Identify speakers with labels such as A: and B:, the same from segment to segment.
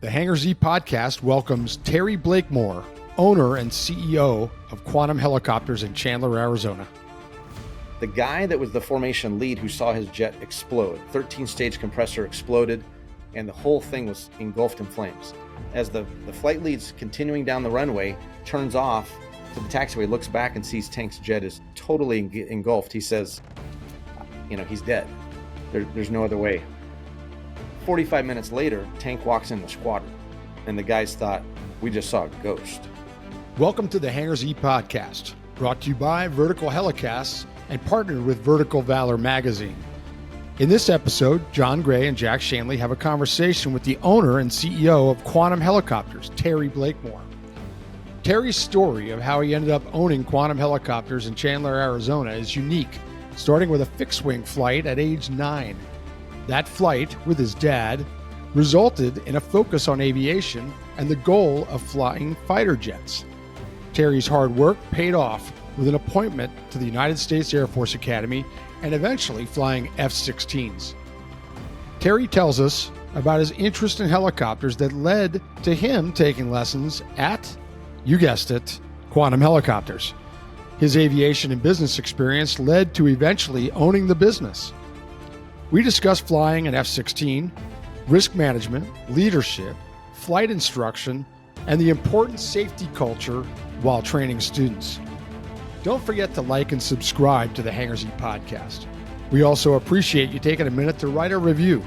A: The Hangar Z podcast welcomes Terry Blakemore, owner and CEO of Quantum Helicopters in Chandler, Arizona.
B: The guy that was the formation lead who saw his jet explode, 13-stage compressor exploded, and the whole thing was engulfed in flames. As the flight lead's continuing down the runway, turns off to the taxiway, looks back and sees Tank's jet is totally engulfed. He says, he's dead. There's no other way. 45 minutes later, Tank walks in the squadron, and the guys thought, we just saw a ghost.
A: Welcome to the Hangar Z podcast, brought to you by Vertical Helicasts and partnered with Vertical Valor magazine. In this episode, John Gray and Jack Schonely have a conversation with the owner and CEO of Quantum Helicopters, Terry Blakemore. Terry's story of how he ended up owning Quantum Helicopters in Chandler, Arizona is unique, starting with a fixed-wing flight at age 9. That flight, with his dad, resulted in a focus on aviation and the goal of flying fighter jets. Terry's hard work paid off with an appointment to the United States Air Force Academy and eventually flying F-16s. Terry tells us about his interest in helicopters that led to him taking lessons at, you guessed it, Quantum Helicopters. His aviation and business experience led to eventually owning the business. We discuss flying an F-16, risk management, leadership, flight instruction, and the important safety culture while training students. Don't forget to like and subscribe to the Hangar Z podcast. We also appreciate you taking a minute to write a review.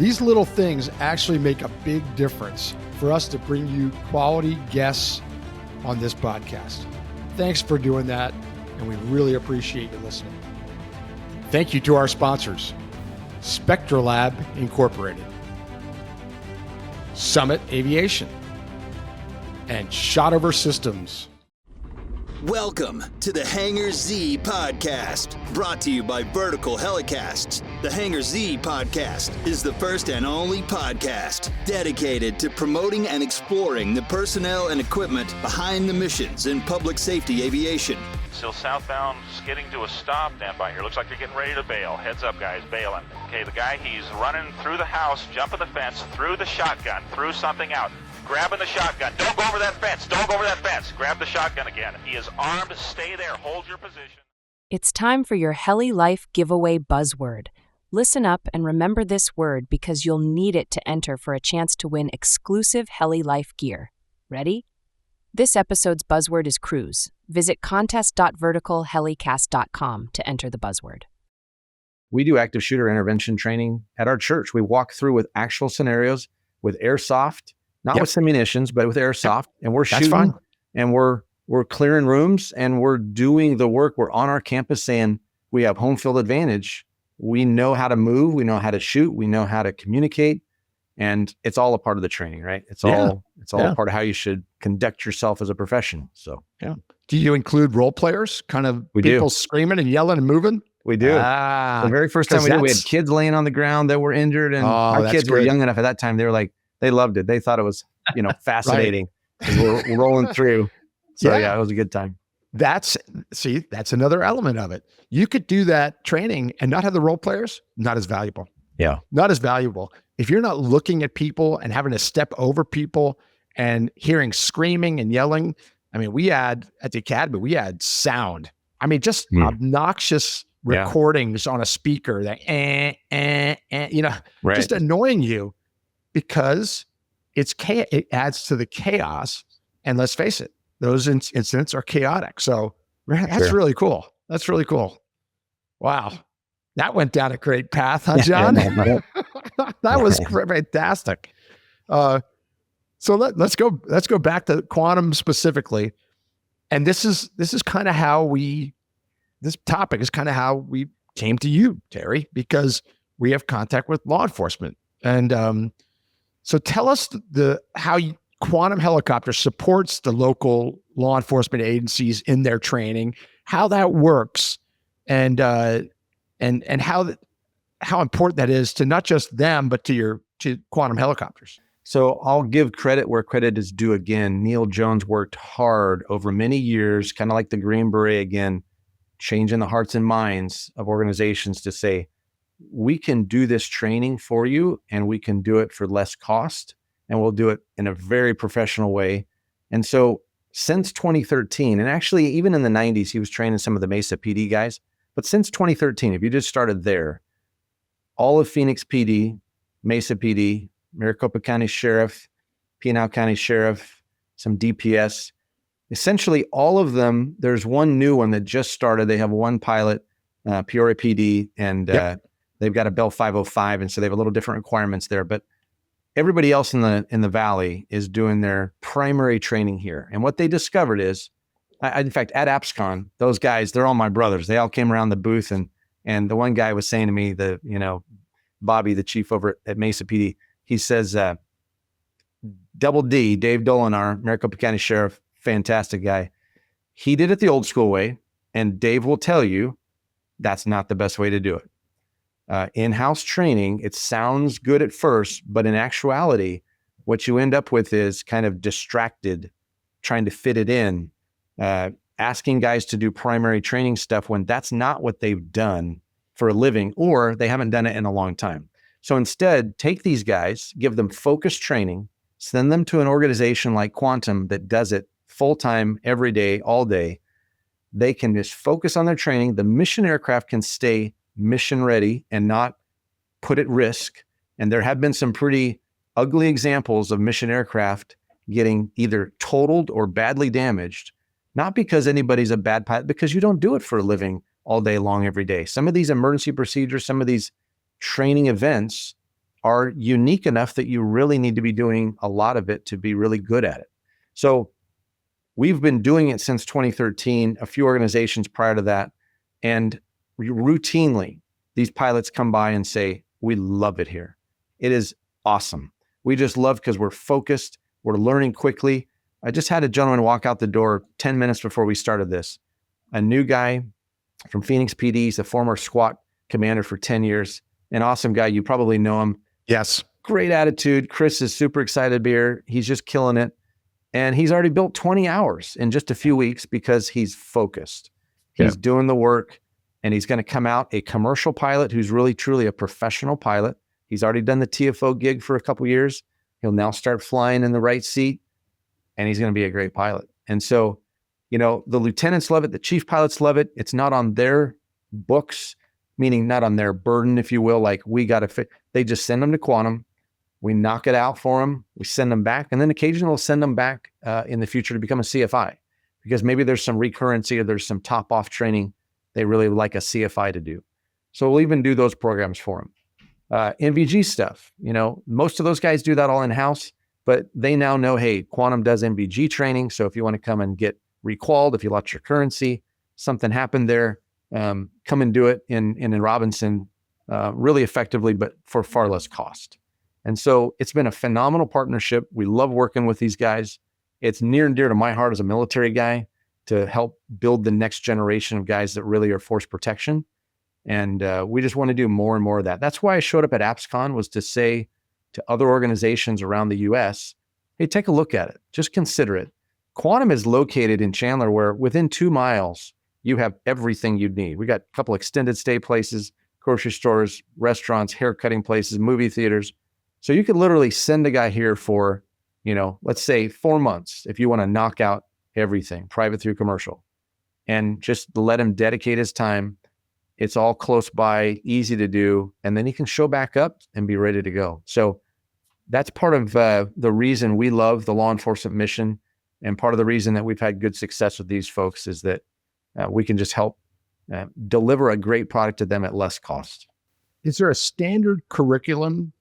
A: These little things actually make a big difference for us to bring you quality guests on this podcast. Thanks for doing that, and we really appreciate you listening. Thank you to our sponsors, Spectralab Incorporated, Summit Aviation, and Shotover Systems.
C: Welcome to the Hangar Z podcast, brought to you by Vertical Helicasts. The Hangar Z podcast is the first and only podcast dedicated to promoting and exploring the personnel and equipment behind the missions in public safety aviation.
D: Still southbound, skidding to a stop. Stand by here. Looks like you're getting ready to bail. Heads up, guys, bailing. Okay, the guy, he's running through the house, jumping the fence, through the shotgun, through something out. Grabbing the shotgun. Don't go over that fence. Don't go over that fence. Grab the shotgun again. He is armed. Stay there. Hold your position.
E: It's time for your Heli Life giveaway buzzword. Listen up and remember this word because you'll need it to enter for a chance to win exclusive Heli Life gear. Ready? This episode's buzzword is cruise. Visit contest.verticalhelicast.com to enter the buzzword.
B: We do active shooter intervention training at our church. We walk through with actual scenarios with airsoft, not with munitions, but with airsoft, and we're shooting. That's fun. And we're clearing rooms, and we're doing the work. We're on our campus saying we have home field advantage. We know how to move. We know how to shoot. We know how to communicate. And it's all a part of the training, right? It's all a part of how you should conduct yourself as a profession. So,
A: Do you include role players? Kind of people screaming and yelling and moving?
B: We do. The very first time we did, we had kids laying on the ground that were injured, and our kids were young enough at that time. They were like, they loved it. They thought it was, fascinating. We're rolling through. So it was a good time.
A: That's another element of it. You could do that training and not have the role players, not as valuable.
B: Yeah.
A: Not as valuable. If you're not looking at people and having to step over people and hearing screaming and yelling, at the academy, we had sound. Just obnoxious recordings on a speaker that, just annoying you because it adds to the chaos. And let's face it, those incidents are chaotic. So that's really cool. That's really cool. Wow. That went down a great path, huh, John? That was fantastic. So let's go back to quantum specifically. And this topic is kind of how we came to you, Terry, because we have contact with law enforcement. And so tell us how Quantum Helicopter supports the local law enforcement agencies in their training, how that works, and how important that is to not just them, but to Quantum Helicopters.
B: So I'll give credit where credit is due again. Neil Jones worked hard over many years, kind of like the Green Beret again, changing the hearts and minds of organizations to say, we can do this training for you and we can do it for less cost and we'll do it in a very professional way. And so since 2013, and actually even in the 90s, he was training some of the Mesa PD guys. But since 2013, if you just started there, all of Phoenix PD, Mesa PD, Maricopa County Sheriff, Pinal County Sheriff, some DPS, essentially all of them, there's one new one that just started. They have one pilot, Peoria PD, and they've got a Bell 505, and so they have a little different requirements there. But everybody else in the valley is doing their primary training here. And what they discovered is, in fact, at AppsCon, those guys, they're all my brothers. They all came around the booth, and the one guy was saying to me, Bobby, the chief over at Mesa PD, he says, Double D, Dave Dolinar, Maricopa County Sheriff, fantastic guy. He did it the old school way, and Dave will tell you that's not the best way to do it. In-house training, it sounds good at first, but in actuality, what you end up with is kind of distracted, trying to fit it in, asking guys to do primary training stuff when that's not what they've done for a living, or they haven't done it in a long time. So instead, take these guys, give them focused training, send them to an organization like Quantum that does it full-time, every day, all day. They can just focus on their training. The mission aircraft can stay mission ready and not put at risk. And there have been some pretty ugly examples of mission aircraft getting either totaled or badly damaged, not because anybody's a bad pilot, because you don't do it for a living all day long, every day. Some of these emergency procedures, some of these training events are unique enough that you really need to be doing a lot of it to be really good at it. So we've been doing it since 2013, a few organizations prior to that. And routinely, these pilots come by and say, we love it here. It is awesome. We just love because we're focused. We're learning quickly. I just had a gentleman walk out the door 10 minutes before we started this. A new guy from Phoenix PD. He's a former SWAT commander for 10 years. An awesome guy. You probably know him.
A: Yes.
B: Great attitude. Chris is super excited to be here. He's just killing it. And he's already built 20 hours in just a few weeks because he's focused. He's doing the work, and he's going to come out a commercial pilot who's really, truly a professional pilot. He's already done the TFO gig for a couple of years. He'll now start flying in the right seat, and he's going to be a great pilot. And so, the lieutenants love it. The chief pilots love it. It's not on their books, meaning not on their burden, if you will, like we got to fit. They just send them to Quantum. We knock it out for them. We send them back. And then occasionally we'll send them back in the future to become a CFI, because maybe there's some recurrency or there's some top off training they really would like a CFI to do. So we'll even do those programs for them. NVG stuff, most of those guys do that all in-house, but they now know, hey, Quantum does NVG training. So if you want to come and get requalled, if you lost your currency, something happened there, come and do it in Robinson really effectively, but for far less cost. And so it's been a phenomenal partnership. We love working with these guys. It's near and dear to my heart as a military guy to help build the next generation of guys that really are force protection. And we just want to do more and more of that. That's why I showed up at AppsCon, was to say to other organizations around the US, hey, take a look at it. Just consider it. Quantum is located in Chandler, where within 2 miles, you have everything you'd need. We got a couple extended stay places, grocery stores, restaurants, hair cutting places, movie theaters. So you could literally send a guy here for, let's say 4 months if you want to knock out everything, private through commercial, and just let him dedicate his time. It's all close by, easy to do, and then he can show back up and be ready to go. So that's part of the reason we love the law enforcement mission, and part of the reason that we've had good success with these folks is that we can just help deliver a great product to them at less cost.
A: Is there a standard curriculum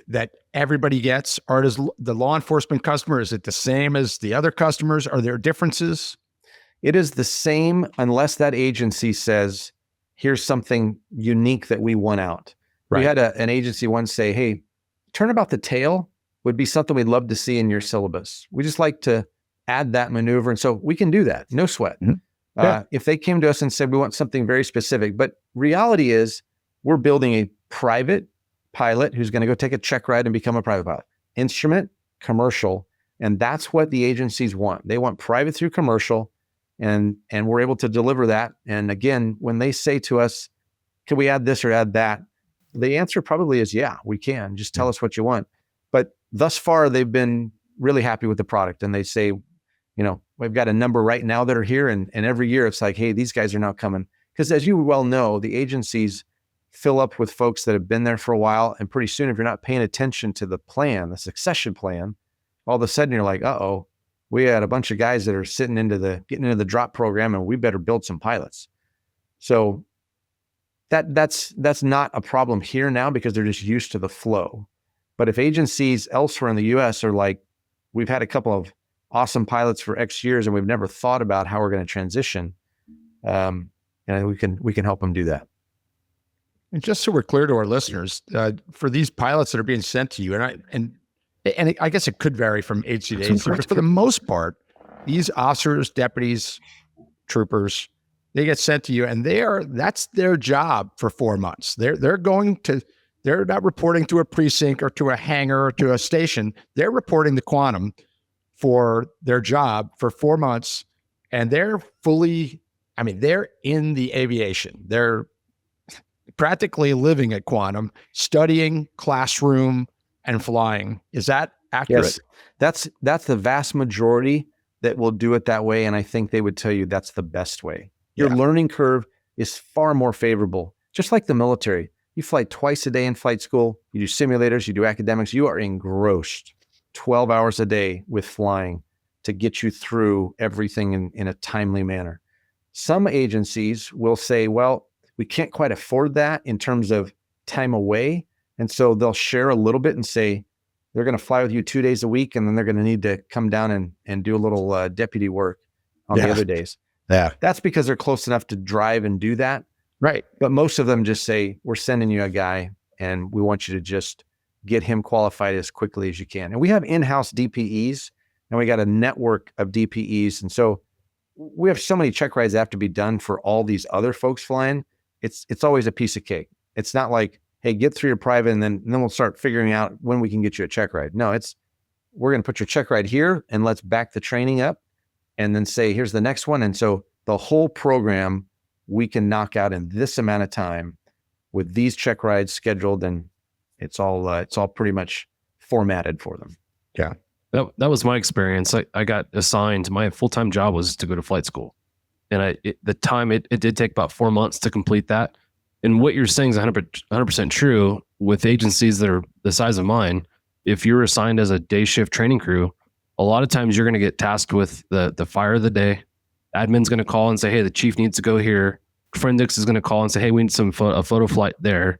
A: that everybody gets, or does the law enforcement customer, is it the same as the other customers? Are there differences?
B: It is the same unless that agency says, here's something unique that we want out. Right. We had an agency once say, hey, turnabout the tail would be something we'd love to see in your syllabus. We just like to add that maneuver. And so we can do that. No sweat. Mm-hmm. Yeah. If they came to us and said, we want something very specific, but reality is we're building a private pilot who's going to go take a check ride and become a private pilot. Instrument, commercial. And that's what the agencies want. They want private through commercial, and we're able to deliver that. And again, when they say to us, can we add this or add that? The answer probably is, yeah, we can. Just tell us what you want. But thus far, they've been really happy with the product. And they say, we've got a number right now that are here. And every year it's like, hey, these guys are now coming. Because as you well know, the agencies fill up with folks that have been there for a while. And pretty soon, if you're not paying attention to the plan, the succession plan, all of a sudden you're like, uh-oh, we had a bunch of guys that are getting into the drop program, and we better build some pilots. So that's not a problem here now because they're just used to the flow. But if agencies elsewhere in the U.S. are like, we've had a couple of awesome pilots for X years and we've never thought about how we're going to transition, and we can help them do that.
A: And just so we're clear to our listeners, for these pilots that are being sent to you, and I guess it could vary from agency to agency, but for the most part, these officers, deputies, troopers, they get sent to you, and that's their job for 4 months. They're not reporting to a precinct or to a hangar or to a station. They're reporting to Quantum for their job for 4 months, and they're in the aviation. They're practically living at Quantum, studying, classroom, and flying. Is that accurate?
B: Yes. That's the vast majority that will do it that way. And I think they would tell you that's the best way. Your learning curve is far more favorable. Just like the military, you fly twice a day in flight school, you do simulators, you do academics, you are engrossed 12 hours a day with flying to get you through everything in a timely manner. Some agencies will say, well, we can't quite afford that in terms of time away. And so they'll share a little bit and say, they're going to fly with you 2 days a week, and then they're going to need to come down and do a little deputy work on the other days.
A: Yeah.
B: That's because they're close enough to drive and do that.
A: Right.
B: But most of them just say, we're sending you a guy and we want you to just get him qualified as quickly as you can. And we have in-house DPEs, and we got a network of DPEs. And so we have so many check rides that have to be done for all these other folks flying. It's always a piece of cake. It's not like, hey, get through your private and then we'll start figuring out when we can get you a check ride. No, we're going to put your check ride here and let's back the training up and then say, here's the next one. And so the whole program we can knock out in this amount of time with these check rides scheduled, and it's all pretty much formatted for them.
A: Yeah.
F: That was my experience. I got assigned, my full-time job was to go to flight school. And it did take about 4 months to complete that. And what you're saying is 100% true with agencies that are the size of mine. If you're assigned as a day shift training crew, a lot of times you're going to get tasked with the fire of the day. Admin's going to call and say, hey, the chief needs to go here. Forensics is going to call and say, hey, we need a photo flight there.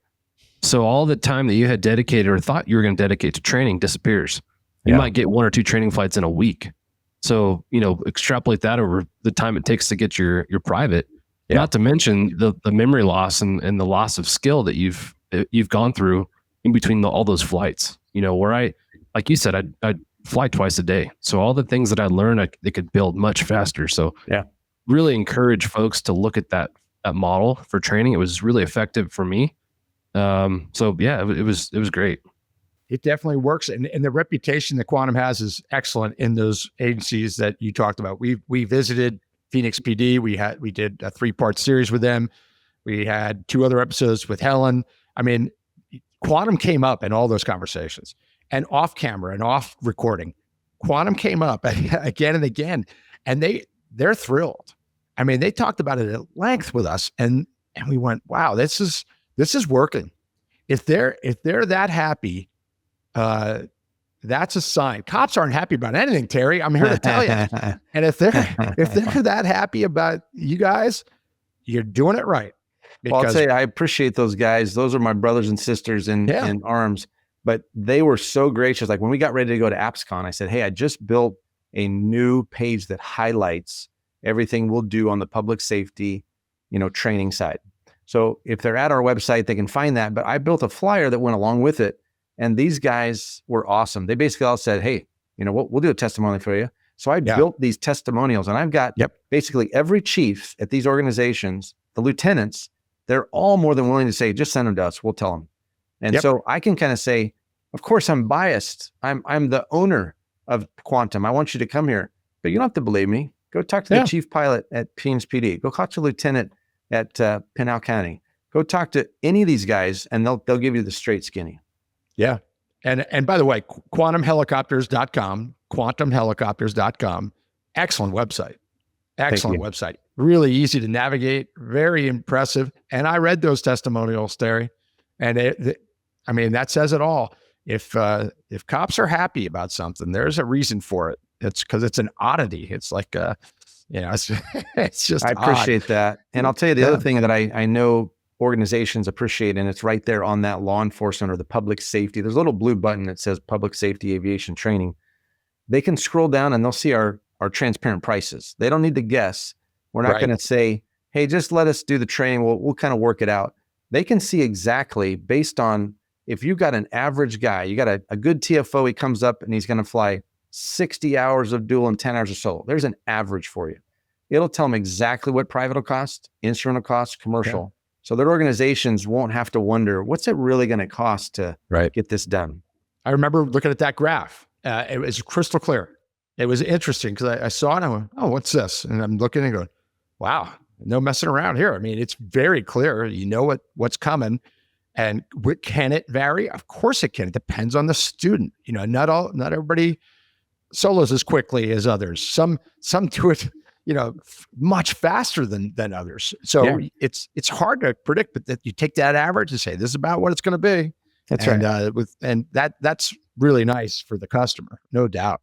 F: So all the time that you had dedicated or thought you were going to dedicate to training disappears. You might get 1 or 2 training flights in a week. So, extrapolate that over the time it takes to get your private. Not to mention the memory loss and the loss of skill that you've gone through in between all those flights. Where like you said, I'd fly twice a day. So all the things that I learned, they could build much faster. So really encourage folks to look at that model for training. It was really effective for me. It was great.
A: It definitely works. And the reputation that Quantum has is excellent in those agencies that you talked about. We visited Phoenix PD. We did a 3-part series with them. We had 2 other episodes with Helen. I mean, Quantum came up in all those conversations, and off camera and off recording. Quantum came up again and again, and they're thrilled. I mean, they talked about it at length with us, and we went, wow, this is working. If they're that happy, that's a sign. Cops aren't happy about anything, Terry. I'm here to tell you. And if they're that happy about you guys, you're doing it right.
B: Well, I'll tell you, I appreciate those guys. Those are my brothers and sisters in arms. But they were so gracious. Like when we got ready to go to AppsCon, I said, hey, I just built a new page that highlights everything we'll do on the public safety, training side. So if they're at our website, they can find that. But I built a flyer that went along with it. And these guys were awesome. They basically all said, hey, we'll do a testimony for you. So I built these testimonials, and I've got basically every chief at these organizations, the lieutenants, they're all more than willing to say, just send them to us. We'll tell them. And so I can kind of say, of course, I'm biased. I'm the owner of Quantum. I want you to come here, but you don't have to believe me. Go talk to the chief pilot at Phoenix PD. Go talk to the lieutenant at Pinal County. Go talk to any of these guys, and they'll give you the straight skinny.
A: Yeah. And by the way, quantumhelicopters.com, excellent website. Excellent website. Really easy to navigate, very impressive. And I read those testimonials, Terry, and that says it all. If cops are happy about something, there's a reason for it. It's because it's an oddity. It's like, it's just
B: I appreciate
A: odd.
B: that. And I'll tell you the other thing that I know organizations appreciate, and it's right there on that law enforcement or the public safety. There's a little blue button that says public safety aviation training. They can scroll down and they'll see our transparent prices. They don't need to guess. We're not going to say, hey, just let us do the training. We'll kind of work it out. They can see exactly based on if you got an average guy, you got a good TFO, he comes up and he's going to fly 60 hours of dual and 10 hours of solo. There's an average for you. It'll tell them exactly what private will cost, instrument will cost, commercial. Yeah. So their organizations won't have to wonder, what's it really going to cost to get this done?
A: I remember looking at that graph. It was crystal clear. It was interesting because I saw it and I went, oh, what's this? And I'm looking and going, wow, no messing around here. I mean, it's very clear. You know what's coming. And can it vary? Of course it can. It depends on the student. Not everybody solos as quickly as others. Some do it, much faster than others. So it's hard to predict, but that you take that average and say, this is about what it's going to be.
B: That's right.
A: That's really nice for the customer, no doubt.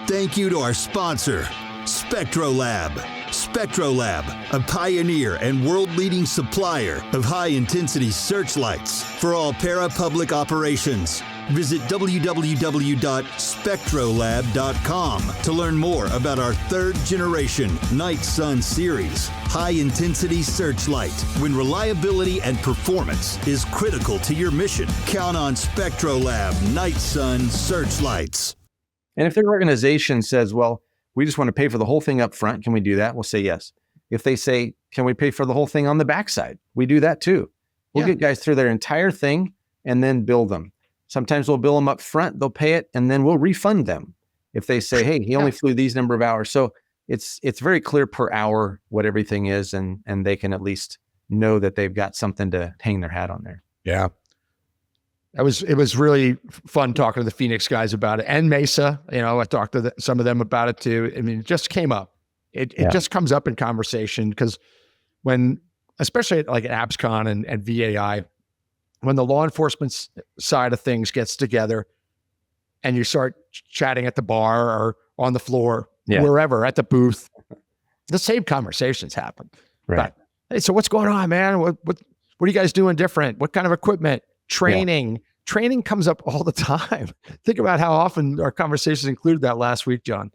C: Thank you to our sponsor, SpectroLab. SpectroLab, a pioneer and world-leading supplier of high-intensity searchlights for all para-public operations. Visit www.spectrolab.com to learn more about our third-generation Night Sun series high-intensity searchlight. When reliability and performance is critical to your mission, count on SpectroLab Night Sun searchlights.
B: And if their organization says, well, we just want to pay for the whole thing up front, can we do that? We'll say yes. If they say, can we pay for the whole thing on the backside? We do that too. We'll get guys through their entire thing and then bill them. Sometimes we'll bill them up front, they'll pay it, and then we'll refund them if they say, hey, he only flew these number of hours. So it's very clear per hour what everything is, and they can at least know that they've got something to hang their hat on there.
A: Yeah. It was really fun talking to the Phoenix guys about it, and Mesa. I talked to some of them about it too. I mean, it just came up. It just comes up in conversation because especially like at ABSCON and VAI, when the law enforcement side of things gets together, and you start chatting at the bar or on the floor, wherever at the booth, the same conversations happen. Right. But, hey, so what's going on, man? What are you guys doing different? What kind of equipment? Training comes up all the time. Think about how often our conversations included that last week, John.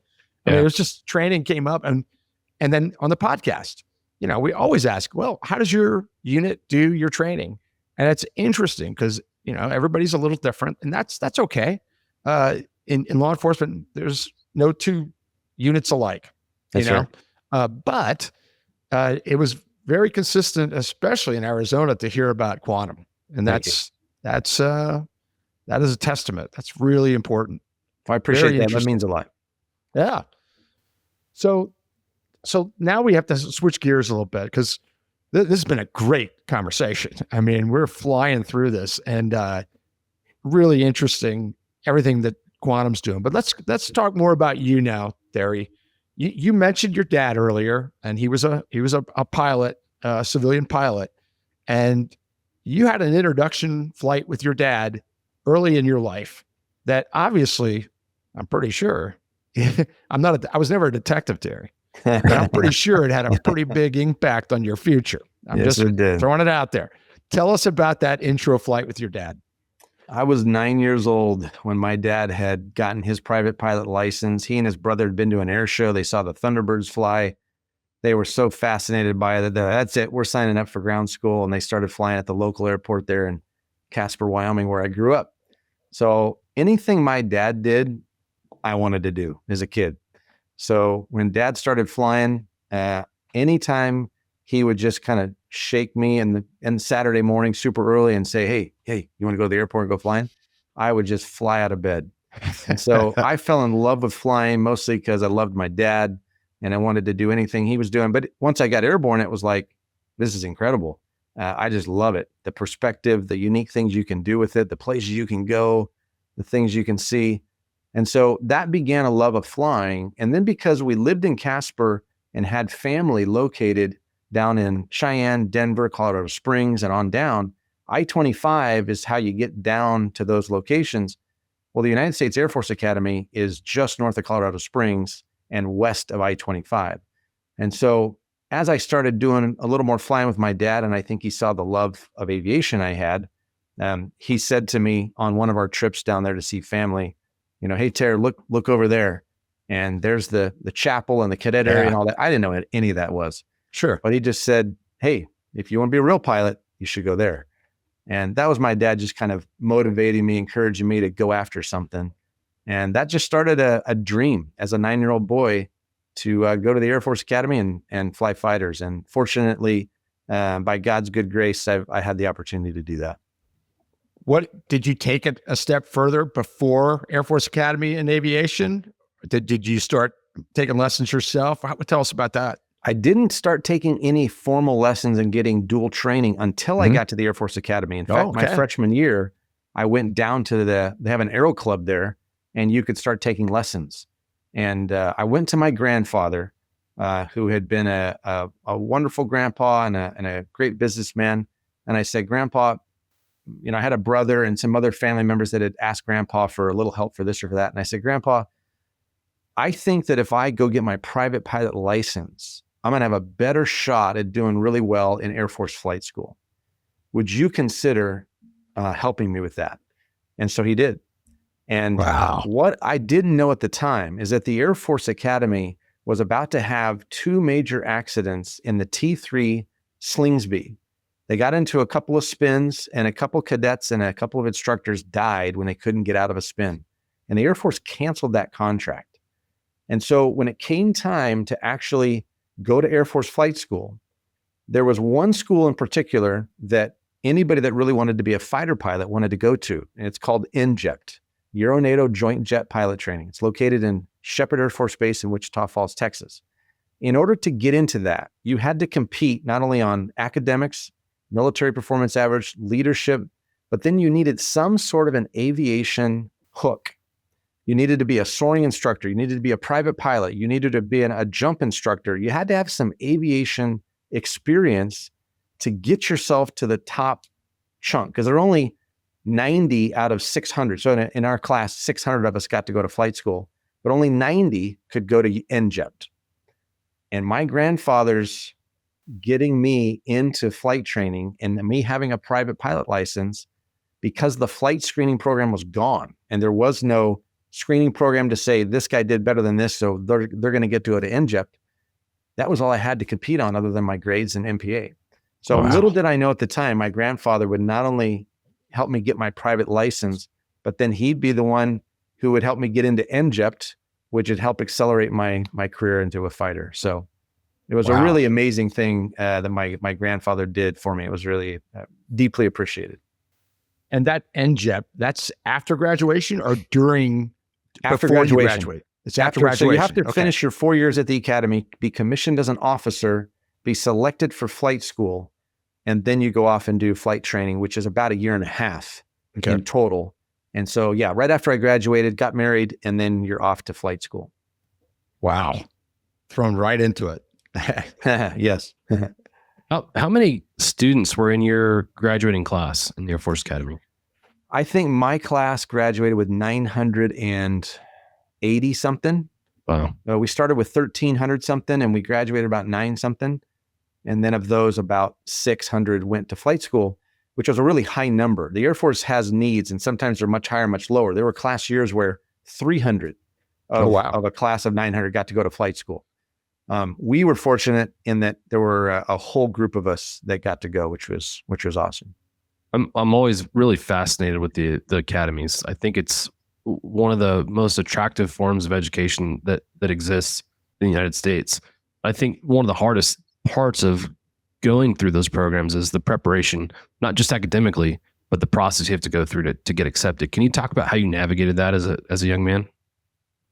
A: I mean, it was just training came up, and then on the podcast, we always ask, well, how does your unit do your training? And it's interesting because everybody's a little different, and that's okay. In law enforcement, there's no two units alike. But it was very consistent, especially in Arizona, to hear about quantum, and that is a testament. That's really important.
B: I appreciate that. That means a lot.
A: Yeah. So now we have to switch gears a little bit because this has been a great conversation. I mean, we're flying through this, and really interesting everything that quantum's doing. But let's talk more about you now, Terry. You mentioned your dad earlier, and he was a pilot, a civilian pilot, and you had an introduction flight with your dad early in your life that obviously, I'm pretty sure, I was never a detective, Terry, but I'm pretty sure it had a pretty big impact on your future. I'm just throwing it out there. Tell us about that intro flight with your dad.
B: I was 9 years old when my dad had gotten his private pilot license. He and his brother had been to an air show. They saw the Thunderbirds fly. They were so fascinated by it. That's it. We're signing up for ground school. And they started flying at the local airport there in Casper, Wyoming, where I grew up. So anything my dad did, I wanted to do as a kid. So when dad started flying, anytime he would just kind of shake me in Saturday morning super early and say, hey, you want to go to the airport and go flying? I would just fly out of bed. And so I fell in love with flying mostly because I loved my dad and I wanted to do anything he was doing. But once I got airborne, it was like, this is incredible. I just love it. The perspective, the unique things you can do with it, the places you can go, the things you can see. And so that began a love of flying. And then because we lived in Casper and had family located down in Cheyenne, Denver, Colorado Springs, and on down, I-25 is how you get down to those locations. Well, the United States Air Force Academy is just north of Colorado Springs and west of I-25. And so as I started doing a little more flying with my dad, and I think he saw the love of aviation I had, he said to me on one of our trips down there to see family, hey, Terry, look over there. And there's the chapel and the cadet area and all that. I didn't know what any of that was.
A: Sure.
B: But he just said, hey, if you want to be a real pilot, you should go there. And that was my dad just kind of motivating me, encouraging me to go after something. And that just started a dream as a 9-year-old boy to go to the Air Force Academy and fly fighters. And fortunately, by God's good grace, I had the opportunity to do that.
A: What did you take it a step further before Air Force Academy in aviation? Did you start taking lessons yourself? Tell us about that.
B: I didn't start taking any formal lessons and getting dual training until I got to the Air Force Academy. In fact, my freshman year, I went down to they have an aero club there, and you could start taking lessons. And I went to my grandfather, who had been a wonderful grandpa and a great businessman. And I said, Grandpa, I had a brother and some other family members that had asked Grandpa for a little help for this or for that. And I said, Grandpa, I think that if I go get my private pilot license, I'm going to have a better shot at doing really well in Air Force flight school. Would you consider helping me with that? And so he did. And what I didn't know at the time is that the Air Force Academy was about to have 2 major accidents in the T3 Slingsby. They got into a couple of spins, and a couple cadets and a couple of instructors died when they couldn't get out of a spin. And the Air Force canceled that contract. And so when it came time to actually go to Air Force flight school, there was one school in particular that anybody that really wanted to be a fighter pilot wanted to go to, and it's called NJET, Euro-NATO Joint Jet Pilot Training. It's located in Shepherd Air Force Base in Wichita Falls, Texas. In order to get into that, you had to compete not only on academics, military performance average, leadership, but then you needed some sort of an aviation hook. You needed to be a soaring instructor. You needed to be a private pilot. You needed to be a jump instructor. You had to have some aviation experience to get yourself to the top chunk, because there are only 90 out of 600. So in our class, 600 of us got to go to flight school, but only 90 could go to NJET. And my grandfather's getting me into flight training and me having a private pilot license, because the flight screening program was gone and there was no screening program to say this guy did better than this, so they're going to get to go to NJET. That was all I had to compete on other than my grades and MPA. So little did I know at the time, my grandfather would not only help me get my private license, but then he'd be the one who would help me get into NJET, which would help accelerate my career into a fighter. So it was a really amazing thing that my grandfather did for me. It was really deeply appreciated.
A: And that NJET, that's after graduation or
B: after
A: before
B: graduation?
A: You graduate? It's after graduation.
B: So you have to finish your 4 years at the academy, be commissioned as an officer, be selected for flight school, and then you go off and do flight training, which is about 1.5 years in total. And so, right after I graduated, got married, and then you're off to flight school.
A: Wow. Thrown right into it.
B: Yes.
F: How many students were in your graduating class in the Air Force Academy?
B: I think my class graduated with 980 something.
F: Wow.
B: We started with 1,300 something, and we graduated about 9 something. And then of those, about 600 went to flight school, which was a really high number. The Air Force has needs, and sometimes they're much higher, much lower. There were class years where 300 of a class of 900 got to go to flight school. We were fortunate in that there were a whole group of us that got to go, which was awesome.
F: I'm always really fascinated with the academies. I think it's one of the most attractive forms of education that exists in the United States. I think one of the hardest parts of going through those programs is the preparation, not just academically, but the process you have to go through to get accepted. Can you talk about how you navigated that as a young man?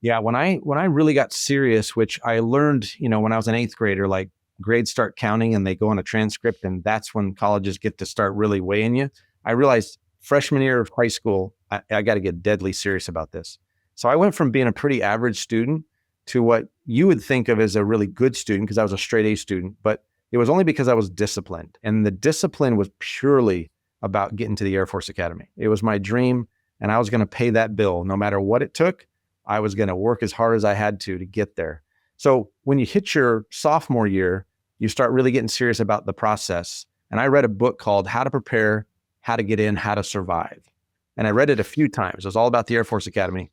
B: Yeah, when I really got serious, which I learned, when I was an 8th grader, like grades start counting and they go on a transcript, and that's when colleges get to start really weighing you. I realized freshman year of high school, I got to get deadly serious about this. So I went from being a pretty average student to what you would think of as a really good student, because I was a straight A student, but it was only because I was disciplined. And the discipline was purely about getting to the Air Force Academy. It was my dream, and I was going to pay that bill no matter what it took. I was going to work as hard as I had to get there. So when you hit your sophomore year, you start really getting serious about the process. And I read a book called How to Prepare, How to Get In, How to Survive. And I read it a few times. It was all about the Air Force Academy.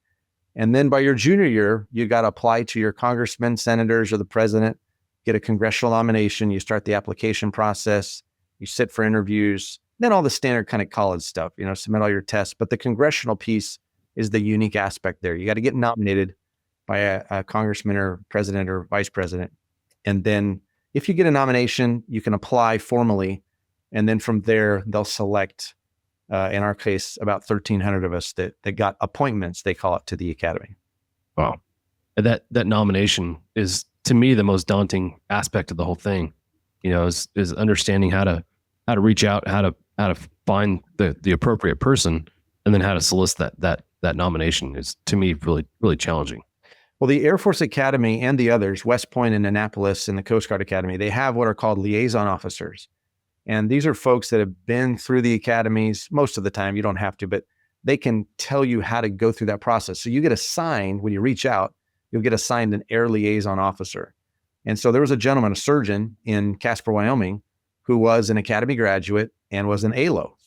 B: And then by your junior year, you got to apply to your congressmen, senators, or the president, get a congressional nomination. You start the application process. You sit for interviews, then all the standard kind of college stuff, submit all your tests. But the congressional piece is the unique aspect there. You got to get nominated by a congressman or president or vice president. And then if you get a nomination, you can apply formally. And then from there, they'll select, in our case, about 1,300 of us that got appointments, they call it, to the academy.
F: Wow. That nomination is, to me, the most daunting aspect of the whole thing, is understanding how to reach out, how to find the appropriate person, and then how to solicit that nomination is, to me, really, really challenging.
B: Well, the Air Force Academy and the others, West Point and Annapolis and the Coast Guard Academy, they have what are called liaison officers. And these are folks that have been through the academies. Most of the time, you don't have to, but they can tell you how to go through that process. So you get assigned, when you reach out, you'll get assigned an air liaison officer. And so there was a gentleman, a surgeon in Casper, Wyoming, who was an academy graduate and was an ALO.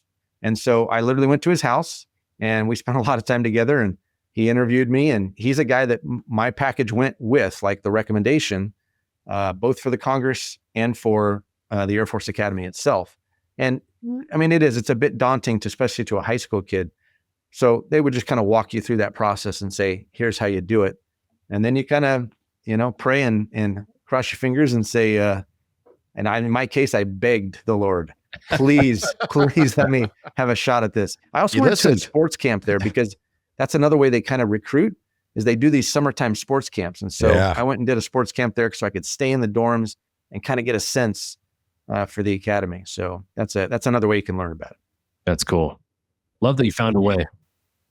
B: And so I literally went to his house and we spent a lot of time together, and he interviewed me, and he's a guy that my package went with, like the recommendation, both for the Congress and for the Air Force Academy itself. And I mean, it's a bit daunting especially to a high school kid. So they would just kind of walk you through that process and say, here's how you do it. And then you kind of, pray and cross your fingers and say, in my case, I begged the Lord, please let me have a shot at this. I also went to a sports camp there, because that's another way they kind of recruit, is they do these summertime sports camps. And so I went and did a sports camp there so I could stay in the dorms and kind of get a sense for the academy. So that's another way you can learn about it.
F: That's cool. Love that you found a way.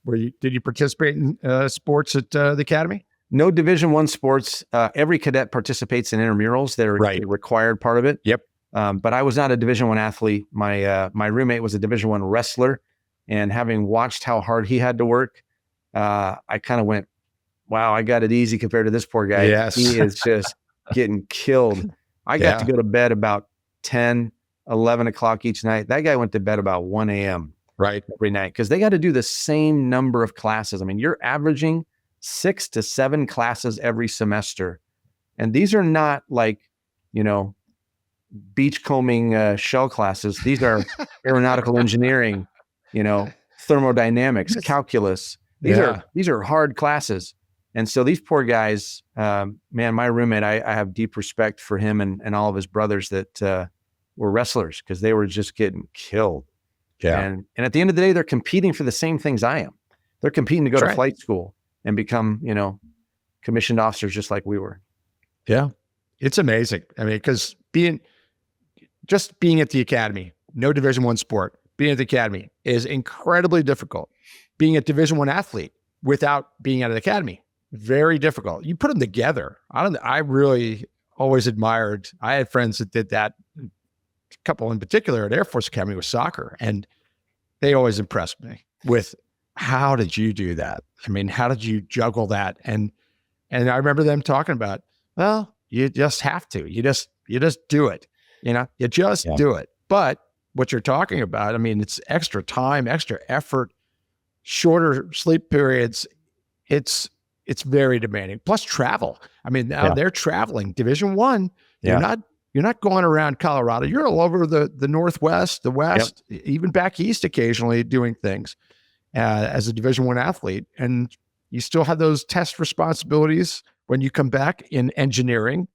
A: Did you participate in sports at the academy?
B: No Division I sports. Every cadet participates in intramurals. They're a required part of it.
A: Yep.
B: But I was not a Division I athlete. My roommate was a Division I wrestler, and having watched how hard he had to work, I kind of went, wow, I got it easy compared to this poor guy.
A: Yes.
B: He is just getting killed. I got to go to bed about 10, 11 o'clock each night. That guy went to bed about 1 a.m. Every night, because they got to do the same number of classes. I mean, you're averaging 6 to 7 classes every semester. And these are not like, beachcombing shell classes. These are aeronautical engineering, thermodynamics, calculus. These are hard classes. And so these poor guys, man, my roommate, I have deep respect for him and all of his brothers that were wrestlers, because they were just getting killed.
A: Yeah.
B: And at the end of the day, they're competing for the same things I am. They're competing to go to flight school and become, commissioned officers just like we were.
A: Yeah. It's amazing. I mean, because being at the academy, no Division I sport, being at the academy is incredibly difficult. Being a Division I athlete without being at an academy, very difficult. You put them together. I really always admired, I had friends that did that, a couple in particular at Air Force Academy with soccer, and they always impressed me with, how did you do that? I mean, how did you juggle that? And I remember them talking about, well, you just have to, you just do it. You just do it. But what you're talking about, I mean, it's extra time, extra effort, shorter sleep periods. It's very demanding. Plus travel. I mean, now they're traveling. Division I, you're not going around Colorado. You're all over the Northwest, the West, even back East occasionally doing things as a Division I athlete. And you still have those test responsibilities when you come back in engineering.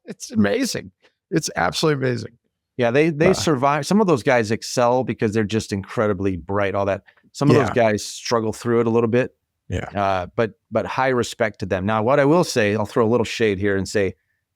A: It's amazing. It's absolutely amazing.
B: Yeah, they survive. Some of those guys excel because they're just incredibly bright, all that. Some of those guys struggle through it a little bit.
A: Yeah.
B: But high respect to them. Now, what I will say, I'll throw a little shade here and say,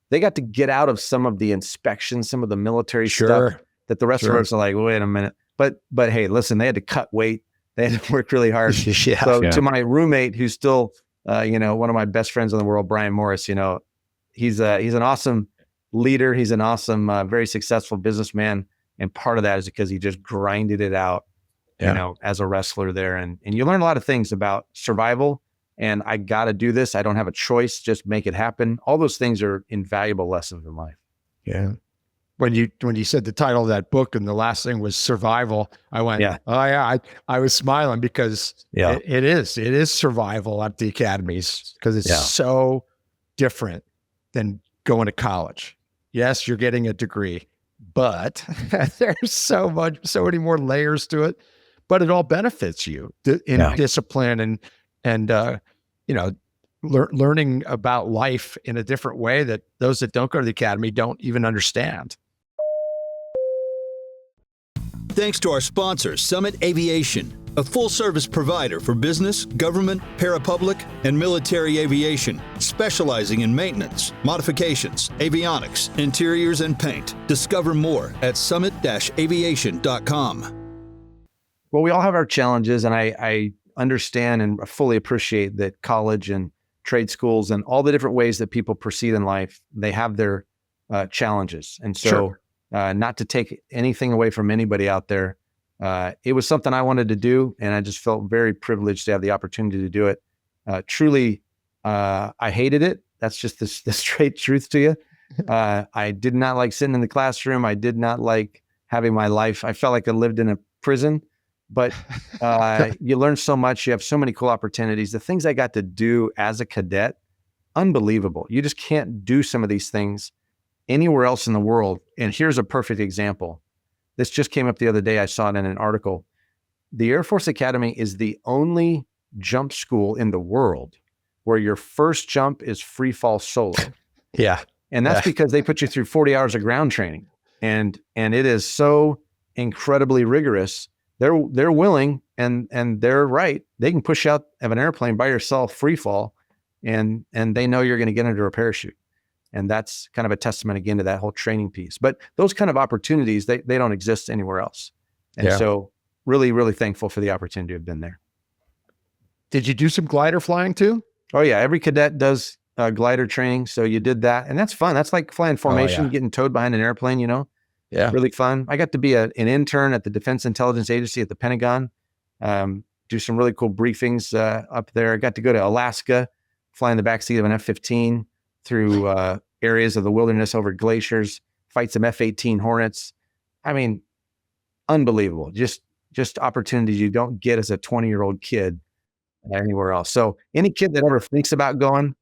B: they got to get out of some of the inspections, some of the military
A: Sure.
B: stuff that the rest of
A: Sure.
B: us are like, wait a minute. But hey, listen, they had to cut weight. They had to work really hard.
A: Yeah.
B: So
F: Yeah.
B: to my roommate, who's still, one of my best friends in the world, Brian Morris, he's an awesome leader. He's an awesome, very successful businessman. And part of that is because he just grinded it out, as a wrestler there. And you learn a lot of things about survival. And I got to do this. I don't have a choice. Just make it happen. All those things are invaluable lessons in life.
A: Yeah. When you said the title of that book and the last thing was survival, I went,
B: Yeah.
A: oh yeah, I was smiling because
B: Yeah.
A: it is survival at the academies because it's so different than going to college. Yes, you're getting a degree, but there's so many more layers to it, but it all benefits you in discipline and learning about life in a different way that those that don't go to the academy don't even understand.
C: Thanks to our sponsor, Summit Aviation, a full-service provider for business, government, parapublic, and military aviation, specializing in maintenance, modifications, avionics, interiors, and paint. Discover more at summit-aviation.com.
B: Well, we all have our challenges, and I understand and fully appreciate that college and trade schools and all the different ways that people proceed in life, they have their challenges. And so not to take anything away from anybody out there, it was something I wanted to do, and I just felt very privileged to have the opportunity to do it. Truly, I hated it. That's just the straight truth to you. I did not like sitting in the classroom. I did not like having my life. I felt like I lived in a prison, but you learn so much. You have so many cool opportunities. The things I got to do as a cadet, unbelievable. You just can't do some of these things anywhere else in the world. And here's a perfect example. This just came up the other day. I saw it in an article. The Air Force Academy is the only jump school in the world where your first jump is free fall solo.
A: Yeah.
B: And that's because they put you through 40 hours of ground training. And it is so incredibly rigorous. They're willing and they're right. They can push out of an airplane by yourself, free fall, and they know you're going to get under a parachute. And that's kind of a testament again to that whole training piece. But those kind of opportunities, they don't exist anywhere else. And so really, really thankful for the opportunity to have been there.
A: Did you do some glider flying too?
B: Oh yeah. Every cadet does glider training. So you did that, and that's fun. That's like flying formation, getting towed behind an airplane,
A: Yeah.
B: Really fun. I got to be an intern at the Defense Intelligence Agency at the Pentagon, do some really cool briefings up there. I got to go to Alaska, fly in the backseat of an F-16 through areas of the wilderness over glaciers, fight some F-18 Hornets. I mean, unbelievable. Just opportunities you don't get as a 20-year-old kid anywhere else. So any kid that ever thinks about going,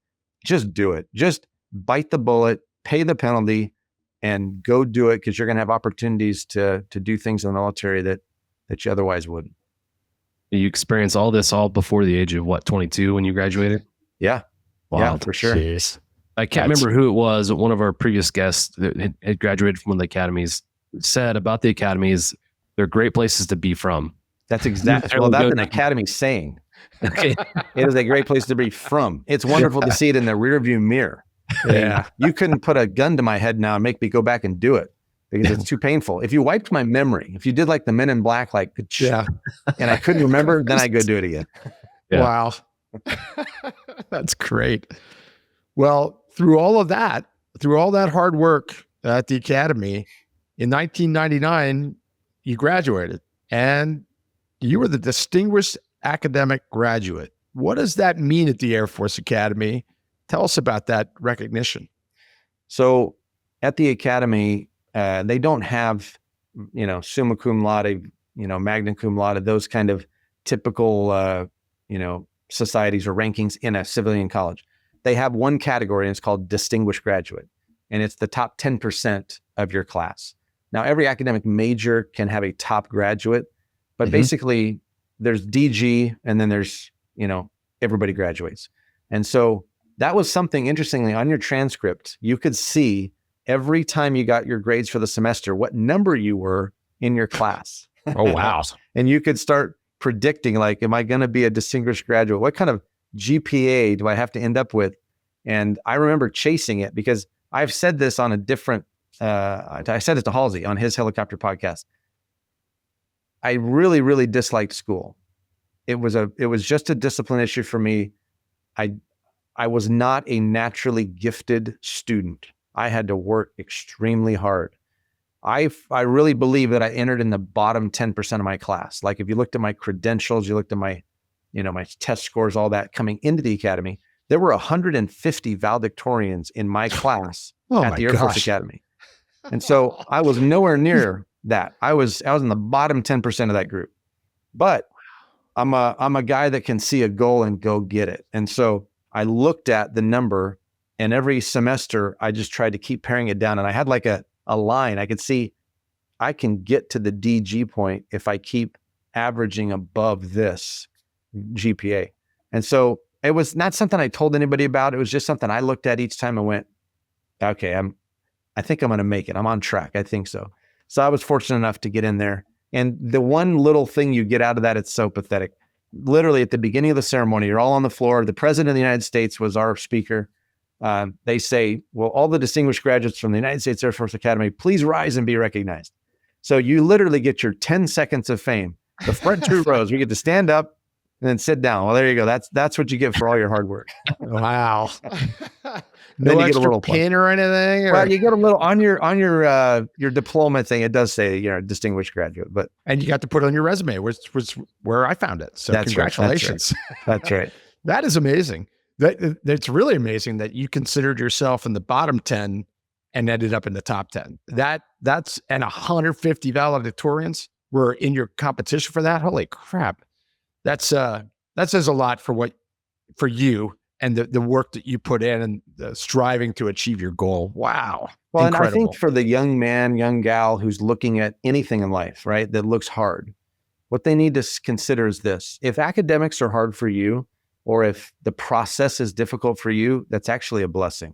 B: just do it. Just bite the bullet, pay the penalty, and go do it, because you're going to have opportunities to do things in the military that you otherwise wouldn't.
F: You experienced all this all before the age of 22 when you graduated?
B: Yeah.
F: Wow.
B: Yeah, for sure.
A: Jeez.
F: I can't remember who it was. One of our previous guests that had graduated from one of the academies said about the academies, they're great places to be from.
B: That's exactly, well, that's an academy saying.
F: Okay.
B: It is a great place to be from. It's wonderful to see it in the rearview mirror.
A: Yeah.
B: You couldn't put a gun to my head now and make me go back and do it because it's too painful. If you wiped my memory, if you did like the Men in Black, like, and I couldn't remember, then I go do it again.
F: Yeah.
A: Wow. That's great. Well, through all that hard work at the academy, in 1999, you graduated and you were the Distinguished Academic Graduate. What does that mean at the Air Force Academy? Tell us about that recognition.
B: So at the academy, they don't have, summa cum laude, magna cum laude, those kind of typical, societies or rankings in a civilian college. They have one category, and it's called Distinguished Graduate, and it's the top 10% of your class. Now, every academic major can have a top graduate, but basically there's DG, and then there's, everybody graduates. And so that was something, interestingly, on your transcript, you could see every time you got your grades for the semester, what number you were in your class.
A: Oh, wow.
B: And you could start predicting, like, am I going to be a distinguished graduate? What kind of GPA do I have to end up with? And I remember chasing it because I've said this on a different, I said it to Halsey on his helicopter podcast. I really, really disliked school. It was just a discipline issue for me. I was not a naturally gifted student. I had to work extremely hard. I really believe that I entered in the bottom 10% of my class. Like if you looked at my credentials, you looked at my, my test scores, all that coming into the academy, there were 150 valedictorians in my class at the Air Force Academy. And so I was nowhere near that. I was in the bottom 10% of that group. But I'm a guy that can see a goal and go get it. And so I looked at the number, and every semester I just tried to keep paring it down. And I had like a line. I could see I can get to the DG point if I keep averaging above this GPA. And so it was not something I told anybody about. It was just something I looked at each time and went, okay, I think I'm going to make it. I'm on track. I think so. So I was fortunate enough to get in there. And the one little thing you get out of that, it's so pathetic. Literally at the beginning of the ceremony, you're all on the floor. The president of the United States was our speaker. They say, well, all the distinguished graduates from the United States Air Force Academy, please rise and be recognized. So you literally get your 10 seconds of fame. The front two rows, you get to stand up and then sit down. Well, there you go. That's what you get for all your hard work.
A: Wow.
B: Then
A: No
B: you get a
A: extra
B: little
A: pin or anything?
B: Well, you get a little on your diploma thing. It does say you're a distinguished graduate, but
A: And you got to put it on your resume, which was where I found it. So
B: That's right.
A: congratulations.
B: that's right.
A: That is amazing. That's really amazing that you considered yourself in the bottom 10 and ended up in the top 10. That's and 150 valedictorians were in your competition for that. Holy crap. That says a lot for you and the work that you put in and the striving to achieve your goal. Wow.
B: Well,
A: Incredible.
B: and I think for the young man, young gal who's looking at anything in life, right, that looks hard, what they need to consider is this. If academics are hard for you, or if the process is difficult for you, that's actually a blessing.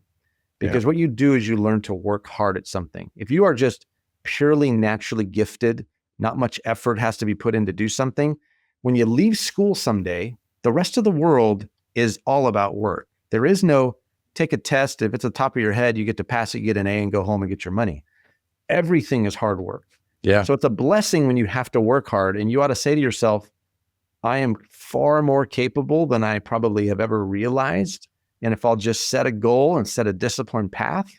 B: Because what you do is you learn to work hard at something. If you are just purely naturally gifted, not much effort has to be put in to do something, when you leave school someday, the rest of the world is all about work. There is no take a test. If it's the top of your head, you get to pass it, get an A and go home and get your money. Everything is hard work.
A: Yeah.
B: So it's a blessing when you have to work hard, and you ought to say to yourself, I am far more capable than I probably have ever realized. And if I'll just set a goal and set a disciplined path,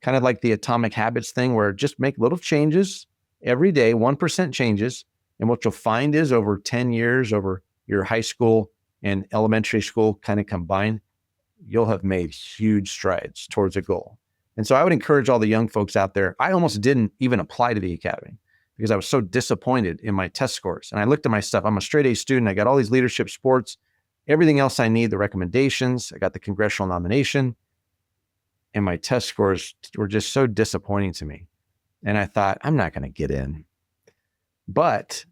B: kind of like the atomic habits thing, where just make little changes every day, 1% changes. And what you'll find is over 10 years, over your high school and elementary school kind of combined, you'll have made huge strides towards a goal. And so I would encourage all the young folks out there. I almost didn't even apply to the academy because I was so disappointed in my test scores. And I looked at my stuff. I'm a straight A student. I got all these leadership sports, everything else I need, the recommendations. I got the congressional nomination. And my test scores were just so disappointing to me. And I thought, I'm not going to get in. But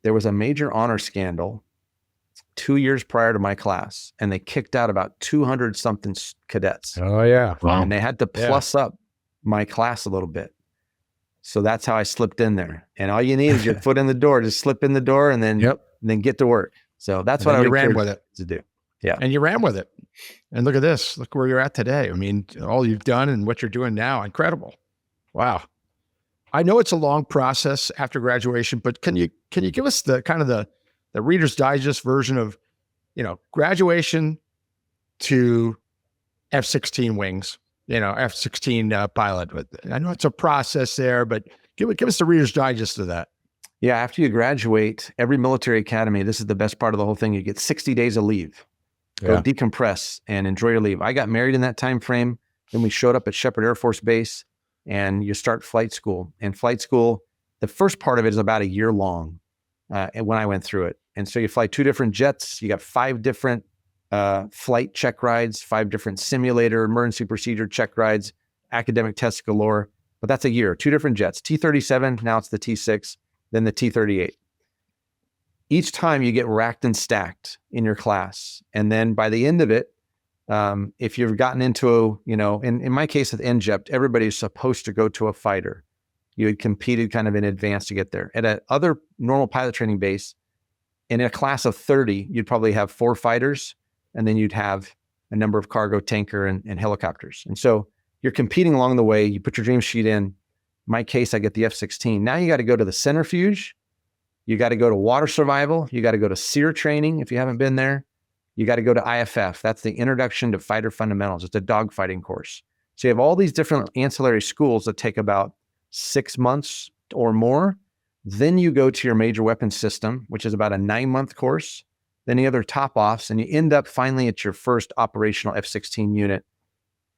B: there was a major honor scandal 2 years prior to my class, and they kicked out about 200 something cadets.
A: Oh yeah.
F: Wow.
B: And they had to plus up my class a little bit. So that's how I slipped in there. And all you need is your foot in the door, just slip in the door and then get to work. So that's what I would
A: ran with it
B: to do. Yeah.
A: And you ran with it. And look at this. Look where you're at today. I mean, all you've done and what you're doing now, incredible. Wow. I know it's a long process after graduation, but can you give us the kind of the Reader's Digest version of, graduation to F-16 wings, F-16 pilot. I know it's a process there, but give us the Reader's Digest of that.
B: Yeah. After you graduate, every military academy, this is the best part of the whole thing. You get 60 days of leave. Go decompress and enjoy your leave. I got married in that time frame. Then we showed up at Shepherd Air Force Base, and you start flight school. And flight school, the first part of it is about a year long when I went through it. And so you fly 2 different jets. You got 5 different flight check rides, 5 different simulator, emergency procedure check rides, academic tests galore. But that's a year, 2 different jets, T-37, now it's the T-6, then the T-38. Each time you get racked and stacked in your class. And then by the end of it, if you've gotten into, in my case with NJEP, everybody's supposed to go to a fighter. You had competed kind of in advance to get there. At a other normal pilot training base, in a class of 30, you'd probably have 4 fighters, and then you'd have a number of cargo, tanker, and helicopters. And so you're competing along the way. You put your dream sheet in. In my case, I get the F-16. Now you got to go to the centrifuge. You got to go to water survival. You got to go to SEER training if you haven't been there. You got to go to IFF. That's the Introduction to Fighter Fundamentals. It's a dogfighting course. So you have all these different ancillary schools that take about 6 months or more. Then you go to your major weapons system, which is about a 9-month course. Then the other top-offs, and you end up finally at your first operational F-16 unit.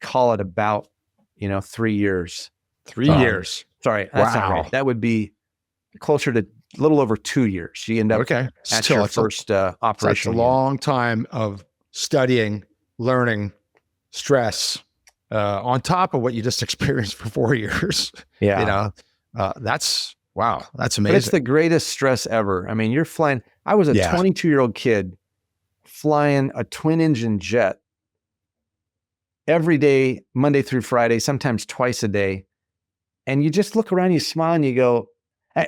B: Call it about, 3 years.
A: 3 years.
B: Sorry, that's not
A: Wow.
B: right. That would be closer to a little over 2 years. You end up
A: Okay.
B: at
A: Still,
B: your
A: it's
B: first
A: a
B: operational unit.
A: long time of studying, learning, stress, on top of what you just experienced for 4 years.
B: Yeah.
A: That's wow. That's
B: But
A: amazing.
B: it's the greatest stress ever. I mean, you're flying. I was a
A: Yeah.
B: 22-year-old kid flying a twin engine jet every day, Monday through Friday, sometimes twice a day. And you just look around, you smile, and you go,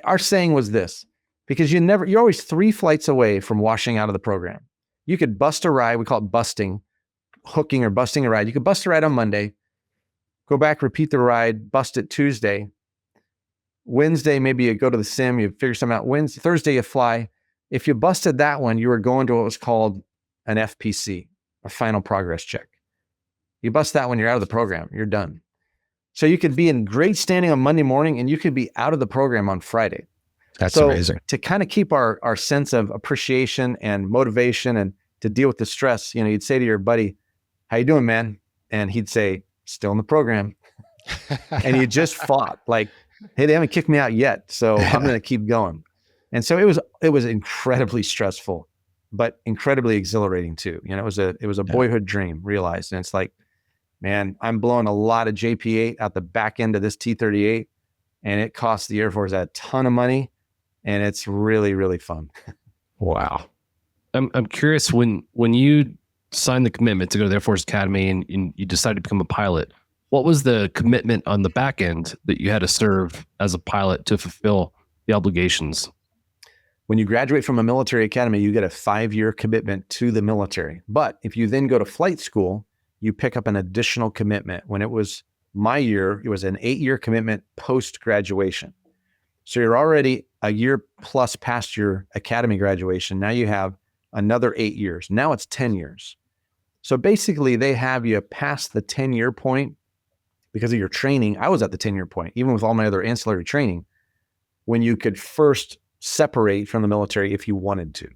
B: our saying was this, because you're always 3 flights away from washing out of the program. You could bust a ride. We call it busting, hooking or busting a ride. You could bust a ride on Monday, go back, repeat the ride, bust it Tuesday. Wednesday, maybe you go to the sim, you figure something out. Thursday, you fly. If you busted that one, you were going to what was called an FPC, a final progress check. You bust that one, you're out of the program. You're done. So you could be in great standing on Monday morning, and you could be out of the program on Friday.
A: That's
B: So
A: amazing.
B: to kind of keep our sense of appreciation and motivation and to deal with the stress, you'd say to your buddy, "How you doing, man?" And he'd say, "Still in the program." And you just fought like, "Hey, they haven't kicked me out yet, so I'm going to keep going." And so it was incredibly stressful, but incredibly exhilarating too. It was a boyhood dream realized. And it's like, man, I'm blowing a lot of JP8 out the back end of this T-38, and it costs the Air Force a ton of money, and it's really, really fun.
A: Wow.
F: I'm curious, when you signed the commitment to go to the Air Force Academy and you decided to become a pilot, what was the commitment on the back end that you had to serve as a pilot to fulfill the obligations?
B: When you graduate from a military academy, you get a 5-year commitment to the military. But if you then go to flight school, you pick up an additional commitment. When it was my year, it was an 8-year commitment post-graduation. So you're already a year plus past your academy graduation. Now you have another 8 years. Now it's 10 years. So basically they have you past the 10-year point because of your training. I was at the 10-year point, even with all my other ancillary training, when you could first separate from the military if you wanted to.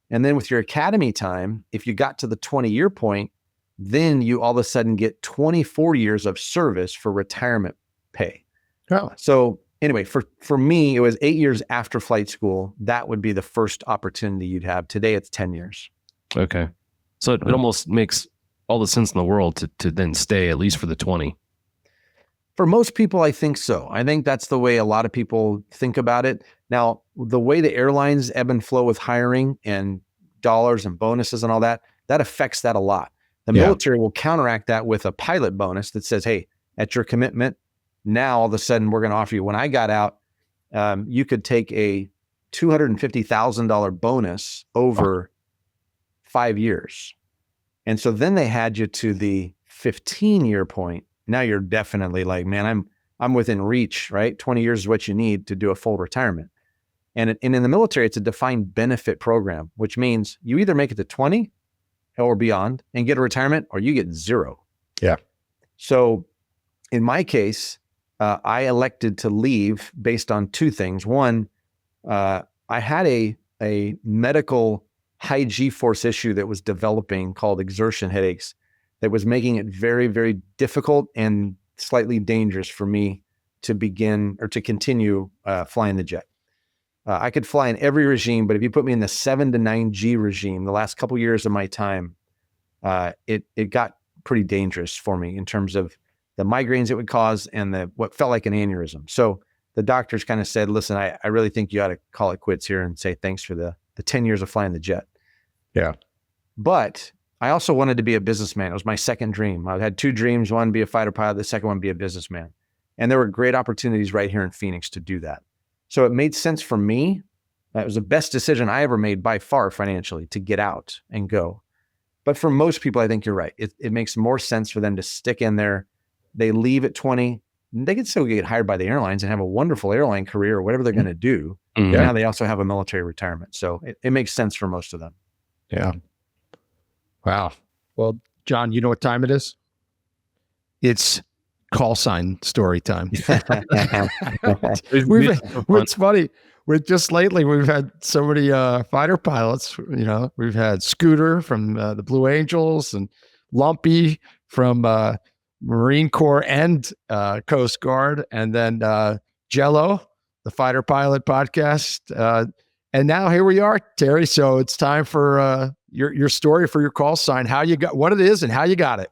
B: And then with your academy time, if you got to the 20-year point, then you all of a sudden get 24 years of service for retirement pay.
A: Oh,
B: So anyway, for me, it was 8 years after flight school. That would be the first opportunity you'd have. Today, it's 10 years.
F: Okay. So it almost makes all the sense in the world to then stay at least for the 20.
B: For most people, I think so. I think that's the way a lot of people think about it. Now, the way the airlines ebb and flow with hiring and dollars and bonuses and all that, that affects that a lot. The military will counteract that with a pilot bonus that says, hey, at your commitment, now all of a sudden we're going to offer you. When I got out, you could take a $250,000 bonus over 5 years. And so then they had you to the 15-year point. Now you're definitely like, man, I'm within reach, right? 20 years is what you need to do a full retirement. And in the military, it's a defined benefit program, which means you either make it to 20 or beyond and get a retirement, or you get 0.
A: Yeah.
B: So in my case, I elected to leave based on 2 things. One, I had a medical high G-force issue that was developing called exertion headaches that was making it very, very difficult and slightly dangerous for me to begin or to continue flying the jet. I could fly in every regime, but if you put me in the 7 to 9G regime, the last couple years of my time, it got pretty dangerous for me in terms of the migraines it would cause and what felt like an aneurysm. So the doctors kind of said, listen, I really think you ought to call it quits here and say thanks for the 10 years of flying the jet.
A: Yeah.
B: But I also wanted to be a businessman. It was my second dream. I had 2 dreams, one be a fighter pilot, the second one be a businessman. And there were great opportunities right here in Phoenix to do that. So it made sense for me. That was the best decision I ever made by far financially, to get out and go. But for most people, I think you're right. It makes more sense for them to stick in there, they leave at 20. They can still get hired by the airlines and have a wonderful airline career or whatever they're going to do.
F: Mhm.
B: Now they also have a military retirement. So it makes sense for most of them.
A: Yeah. Wow. Well, John, you know what time it is? It's call sign story time. It's funny. Lately, we've had so many fighter pilots. We've had Scooter from the Blue Angels and Lumpy from Marine Corps and Coast Guard, and then Jello, the fighter pilot podcast. And now here we are, Terry. So it's time for your story for your call sign, how you got, what it is and how you got it.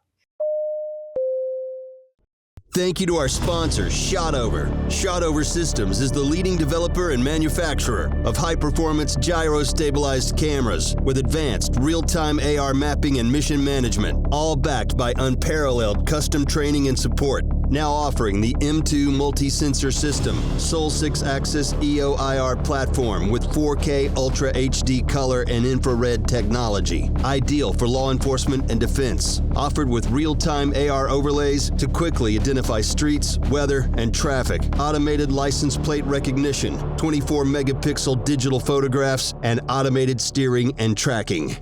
C: Thank you to our sponsor, Shotover. Shotover Systems is the leading developer and manufacturer of high-performance gyro-stabilized cameras with advanced real-time AR mapping and mission management, all backed by unparalleled custom training and support. Now offering the M2 multi-sensor system, sole 6-axis EO/IR platform with 4K Ultra HD color and infrared technology. Ideal for law enforcement and defense. Offered with real-time AR overlays to quickly identify streets, weather, and traffic. Automated license plate recognition, 24 megapixel digital photographs, and automated steering and tracking.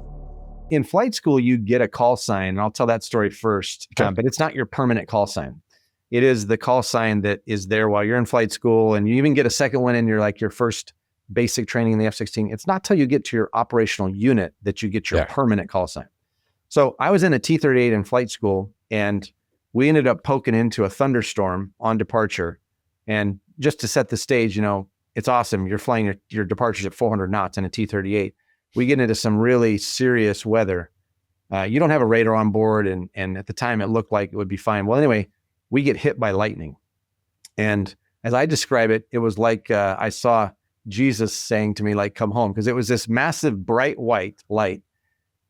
B: In flight school, you get a call sign, and I'll tell that story first,
A: Okay.
B: but it's not your permanent call sign. It is the call sign that is there while you're in flight school, and you even get a second one in your first basic training in the F-16. It's not till you get to your operational unit that you get your permanent call sign. So I was in a T-38 in flight school, and we ended up poking into a thunderstorm on departure. And just to set the stage, it's awesome. You're flying your departures at 400 knots in a T-38. We get into some really serious weather. You don't have a radar on board, and at the time it looked like it would be fine. Well, anyway, we get hit by lightning. And as I describe it, it was like I saw Jesus saying to me, come home, because it was this massive bright white light.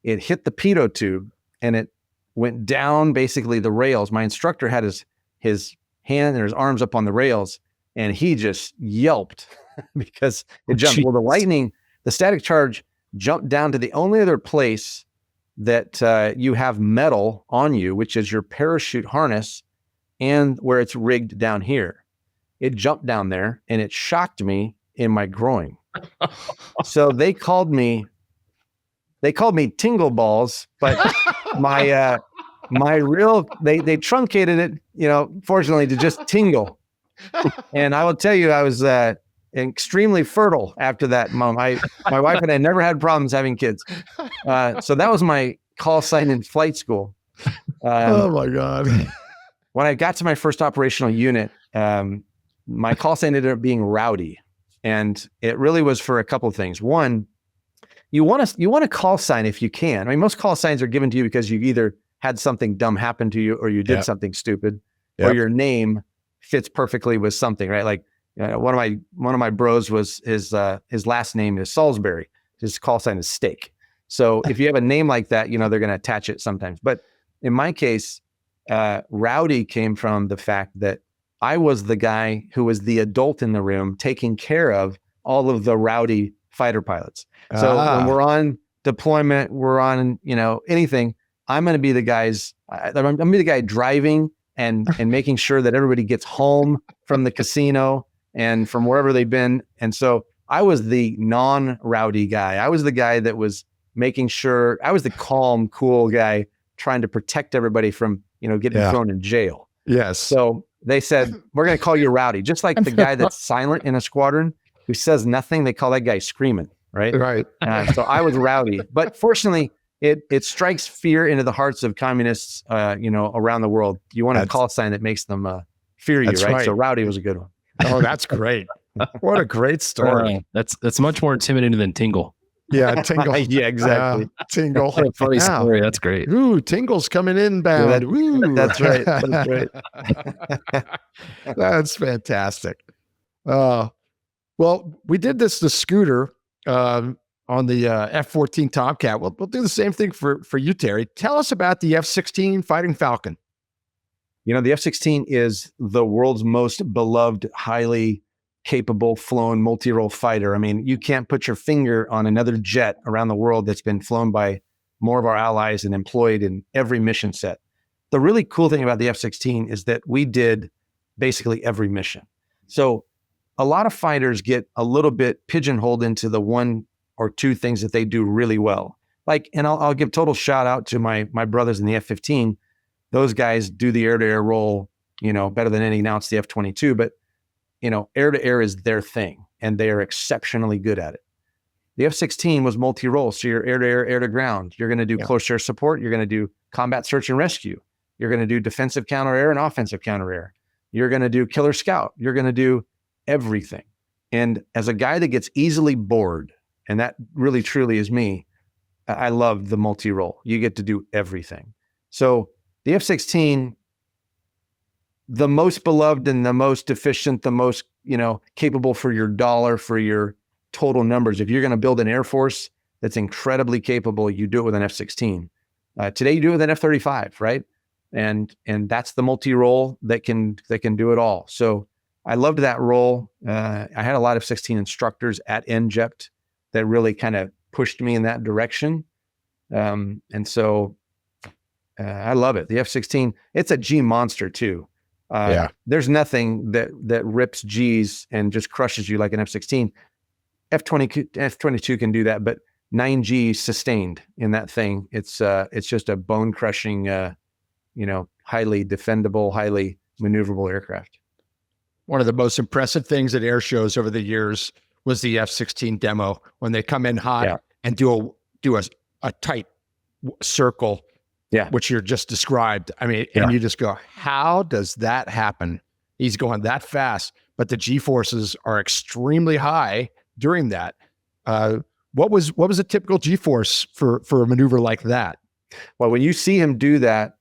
B: It hit the pitot tube, and it went down basically the rails. My instructor had his hand and his arms up on the rails, and he just yelped because it jumped. Well, the lightning, the static charge jumped down to the only other place that you have metal on you, which is your parachute harness, and where it's rigged down here. It jumped down there and it shocked me in my groin. So they called me Tingle Balls, but my real, they truncated it, fortunately, to just Tingle. And I will tell you, I was extremely fertile after that moment. My wife and I never had problems having kids. So that was my call sign in flight school.
A: Oh my God.
B: When I got to my first operational unit, my call sign ended up being Rowdy. And it really was for a couple of things. One, you want a call sign if you can. I mean, most call signs are given to you because you either had something dumb happen to you, or you did something stupid, or your name fits perfectly with something, right? Like one of my bros was his last name is Salisbury. His call sign is Steak. So if you have a name like that, they're going to attach it sometimes. But in my case, Rowdy came from the fact that I was the guy who was the adult in the room taking care of all of the rowdy fighter pilots. So when we're on deployment, we're on, anything, I'm going to be the I'm going to be the guy driving and making sure that everybody gets home from the casino and from wherever they've been. And so I was the non-rowdy guy. I was the guy that was making sure, I was the calm, cool guy trying to protect everybody from, getting thrown in jail.
A: Yes.
B: So they said, we're going to call you Rowdy. Just like the guy that's silent in a squadron who says nothing, they call that guy Screaming, right?
A: Right.
B: So I was Rowdy. But fortunately, it strikes fear into the hearts of communists, around the world. You want a call sign that makes them fear you, right? So Rowdy was a good one.
A: Oh, that's great. What a great story.
F: That's much more intimidating than Tingle.
A: Yeah, Tingle.
B: Yeah, exactly.
A: Tingle.
F: What a funny story. That's great.
A: Ooh, Tingle's coming inbound.
B: That's right. That's right.
A: That's fantastic. Well, we did this to Scooter on the F-14 Tomcat. We'll do the same thing for you, Terry. Tell us about the F-16 Fighting Falcon.
B: The F-16 is the world's most beloved, highly capable, flown multi-role fighter. I mean, you can't put your finger on another jet around the world that's been flown by more of our allies and employed in every mission set. the really cool thing about the F-16 is that we did basically every mission. So a lot of fighters get a little bit pigeonholed into the one or two things that they do really well. Like, and I'll give total shout out to my brothers in the F-15. Those guys do the air-to-air role, better than any. Now it's the F-22, but air-to-air is their thing, and they are exceptionally good at it. The F-16 was multi-role, so you're air-to-air, air-to-ground. You're going to do close air support. You're going to do combat search and rescue. You're going to do defensive counter-air and offensive counter-air. You're going to do killer scout. You're going to do everything. And as a guy that gets easily bored, and that really truly is me, I love the multi-role. You get to do everything. So the F-16, the most beloved and the most efficient, the most, capable for your dollar, for your total numbers. If you're going to build an Air Force that's incredibly capable, you do it with an F-16. Today you do it with an F-35, right? And that's the multi-role that can do it all. So I loved that role. I had a lot of F-16 instructors at NJEPT that really kind of pushed me in that direction. And so I love it. The F-16, it's a G monster too. There's nothing that rips G's and just crushes you like an F-16. F-22 can do that, but 9G sustained in that thing. It's just a bone crushing, highly defendable, highly maneuverable aircraft.
A: One of the most impressive things at air shows over the years was the F-16 demo when they come in hot and do a tight circle, which you're just described. I mean, and you just go, how does that happen? He's going that fast, but the G-forces are extremely high during that. What was a typical G-force for a maneuver like that?
B: Well, when you see him do that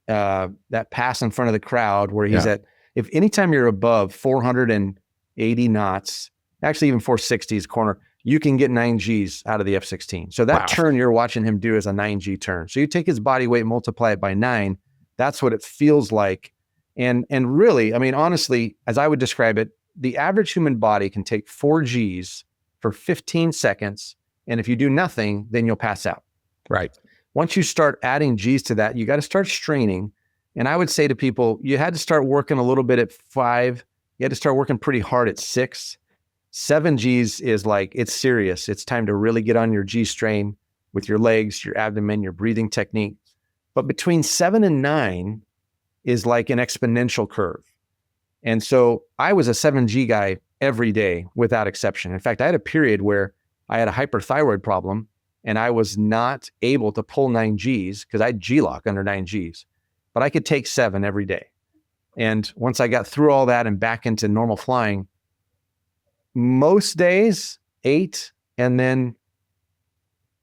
B: pass in front of the crowd where he's at, if anytime you're above 480 knots, actually even 460s corner, you can get 9Gs out of the F-16. So that turn you're watching him do is a 9G turn. So you take his body weight, multiply it by 9. That's what it feels like. And really, I mean, honestly, as I would describe it, the average human body can take 4 Gs for 15 seconds. And if you do nothing, then you'll pass out.
A: Right.
B: Once you start adding Gs to that, you got to start straining. And I would say to people, you had to start working a little bit at 5. You had to start working pretty hard at 6. 7 Gs is like, it's serious. It's time to really get on your G strain with your legs, your abdomen, your breathing technique. But between 7 and 9 is like an exponential curve. And so I was a 7G guy every day without exception. In fact, I had a period where I had a hyperthyroid problem and I was not able to pull 9Gs because I had G-lock under 9Gs, but I could take 7 every day. And once I got through all that and back into normal flying, most days 8, and then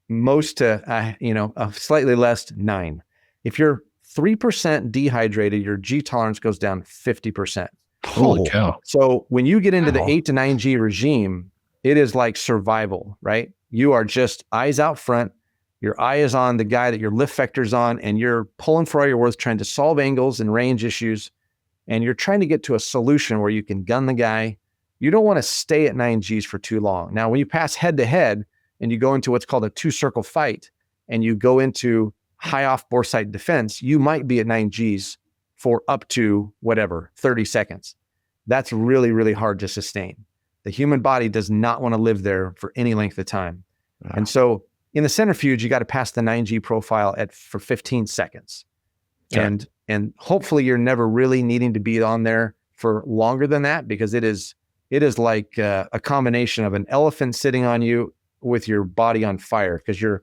B: most slightly less 9. If you're 3% dehydrated, your G tolerance goes down 50%.
F: Holy cow.
B: So when you get into the 8 to 9G regime, it is like survival, right? You are just eyes out front. Your eye is on the guy that your lift vector's on, and you're pulling for all your worth, trying to solve angles and range issues. And you're trying to get to a solution where you can gun the guy. You don't want to stay at 9Gs for too long. Now, when you pass head to head and you go into what's called a 2-circle fight and you go into high off bore sight defense, you might be at 9Gs for up to 30 seconds. That's really, really hard to sustain. The human body does not want to live there for any length of time. Wow. And so in the centrifuge, you got to pass the 9G profile for 15 seconds. Sure. And hopefully you're never really needing to be on there for longer than that, because it is like a combination of an elephant sitting on you with your body on fire, because your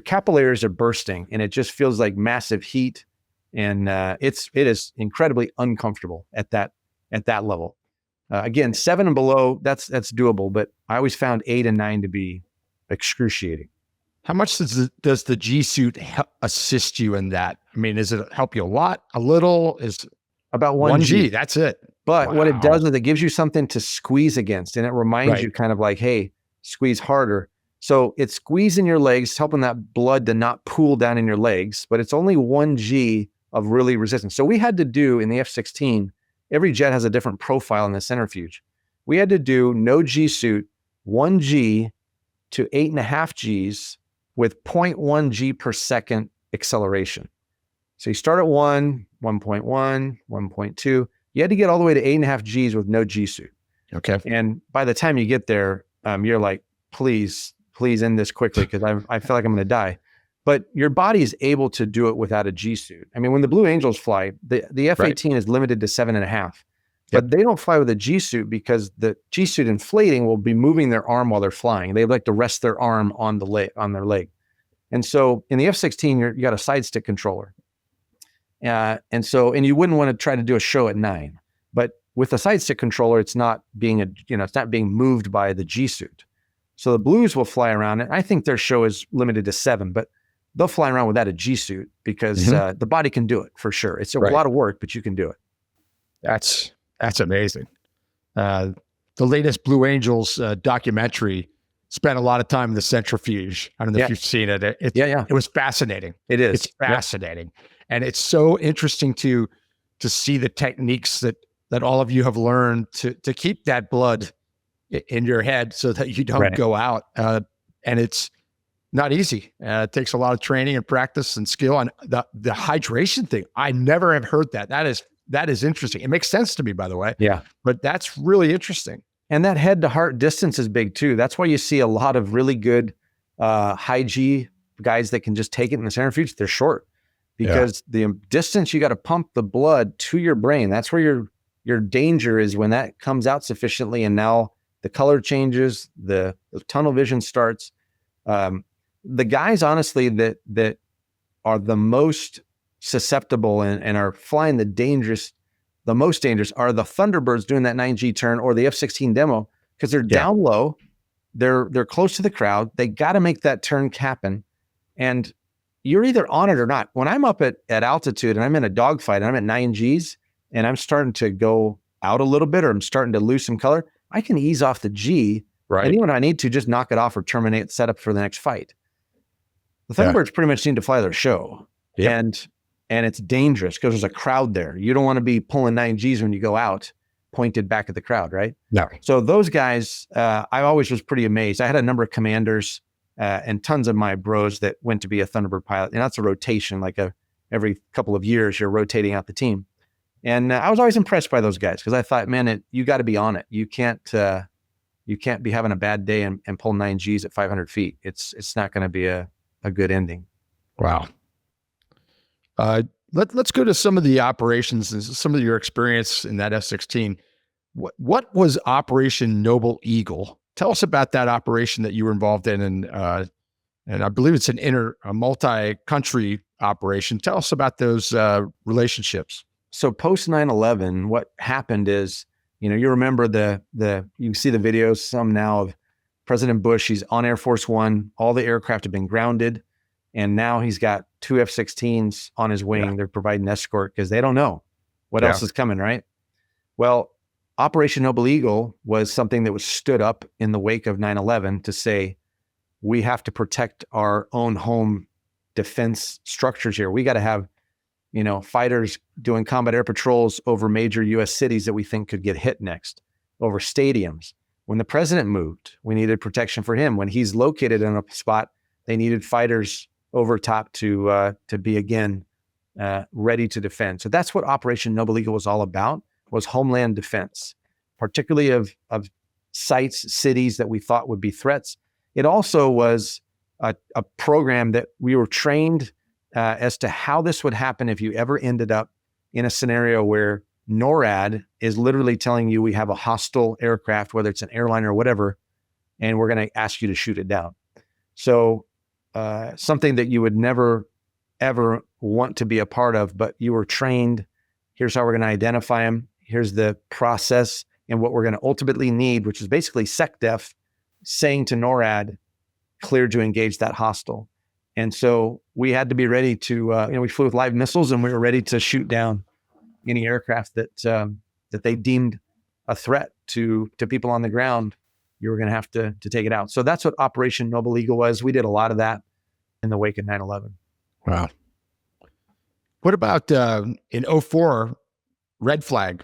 B: capillaries are bursting and it just feels like massive heat. And it is incredibly uncomfortable at that level. Again, 7 and below, that's doable, but I always found 8 and 9 to be excruciating.
A: How much does the G suit assist you in that? I mean, does it help you a lot, a little? Is
B: about 1G.
A: That's it.
B: But what it does is it gives you something to squeeze against, and it reminds you kind of like, hey, squeeze harder. So it's squeezing your legs, helping that blood to not pool down in your legs, but it's only 1G of really resistance. So we had to do in the F-16, every jet has a different profile in the centrifuge. We had to do no G suit, 1G to 8.5 Gs with 0.1 G per second acceleration. So you start at 1, 1.1, 1.2. You had to get all the way to 8.5 Gs with no G suit.
A: Okay.
B: And by the time you get there, you're like, please end this quickly because I feel like I'm going to die. But your body is able to do it without a G suit. I mean, when the Blue Angels fly, the F-18 is limited to 7.5. But they don't fly with a G suit because the G suit inflating will be moving their arm while they're flying. They like to rest their arm on their leg. And so in the F-16, you got a side stick controller. And you wouldn't want to try to do a show at 9. But with the side stick controller, it's not being moved by the G suit. So the Blues will fly around, and I think their show is limited to 7, but they'll fly around without a G suit because the body can do it for sure. It's a lot of work, but you can do it.
A: That's amazing. The latest Blue Angels documentary spent a lot of time in the centrifuge. I don't know if you've seen it. It was fascinating.
B: It is.
A: It's fascinating. And it's so interesting to see the techniques that all of you have learned to keep that blood in your head so that you don't go out. And it's not easy. It takes a lot of training and practice and skill. And the hydration thing, I never have heard that. That is interesting. It makes sense to me, by the way.
B: Yeah.
A: But that's really interesting.
B: And that head to heart distance is big too. That's why you see a lot of really good high G guys that can just take it in the centrifuge. They're short because the distance you got to pump the blood to your brain. That's where your danger is when that comes out sufficiently. And now the color changes, the tunnel vision starts. The guys, honestly, that are the most susceptible and are flying the most dangerous are the Thunderbirds doing that 9G turn or the F-16 demo because they're down low, they're close to the crowd, they got to make that turn happen, and you're either on it or not. When I'm up at altitude and I'm in a dogfight and I'm at 9Gs and I'm starting to go out a little bit or I'm starting to lose some color, I can ease off the G, and even when I need to, just knock it off or terminate, set up for the next fight. The Thunderbirds pretty much need to fly their show, and it's dangerous because there's a crowd there. You don't want to be pulling 9Gs when you go out, pointed back at the crowd, right?
A: No.
B: So those guys, I always was pretty amazed. I had a number of commanders and tons of my bros that went to be a Thunderbird pilot, and that's a rotation. Like every couple of years, you're rotating out the team, and I was always impressed by those guys because I thought, man, you got to be on it. You can't be having a bad day and pull 9Gs at 500 feet. It's not going to be a good ending.
A: Wow. Let's go to some of the operations and some of your experience in that F-16. What was Operation Noble Eagle? Tell us about that operation that you were involved in, and I believe it's a multi-country operation. Tell us about those relationships.
B: So post 9/11, what happened is, you remember you can see the videos some now of President Bush. He's on Air Force One. All the aircraft have been grounded. And now he's got 2 F-16s on his wing. They're providing escort because they don't know what else is coming, right? Well, Operation Noble Eagle was something that was stood up in the wake of 9/11 to say, we have to protect our own home defense structures here. We got to have, fighters doing combat air patrols over major U.S. cities that we think could get hit next, over stadiums. When the president moved, we needed protection for him. When he's located in a spot, they needed fighters over top to be again ready to defend. So that's what Operation Noble Eagle was all about, was homeland defense, particularly of sites, cities that we thought would be threats. It also was a program that we were trained as to how this would happen if you ever ended up in a scenario where NORAD is literally telling you we have a hostile aircraft, whether it's an airliner or whatever, and we're going to ask you to shoot it down. So something that you would never, ever want to be a part of, but you were trained. Here's how we're going to identify them. Here's the process and what we're going to ultimately need, which is basically SecDef saying to NORAD, clear to engage that hostile. And so we had to be ready to, we flew with live missiles and we were ready to shoot down any aircraft that they deemed a threat to people on the ground. You were going to have to take it out. So that's what Operation Noble Eagle was. We did a lot of that in the wake of 9/11.
A: Wow. What about in 2004, Red Flag?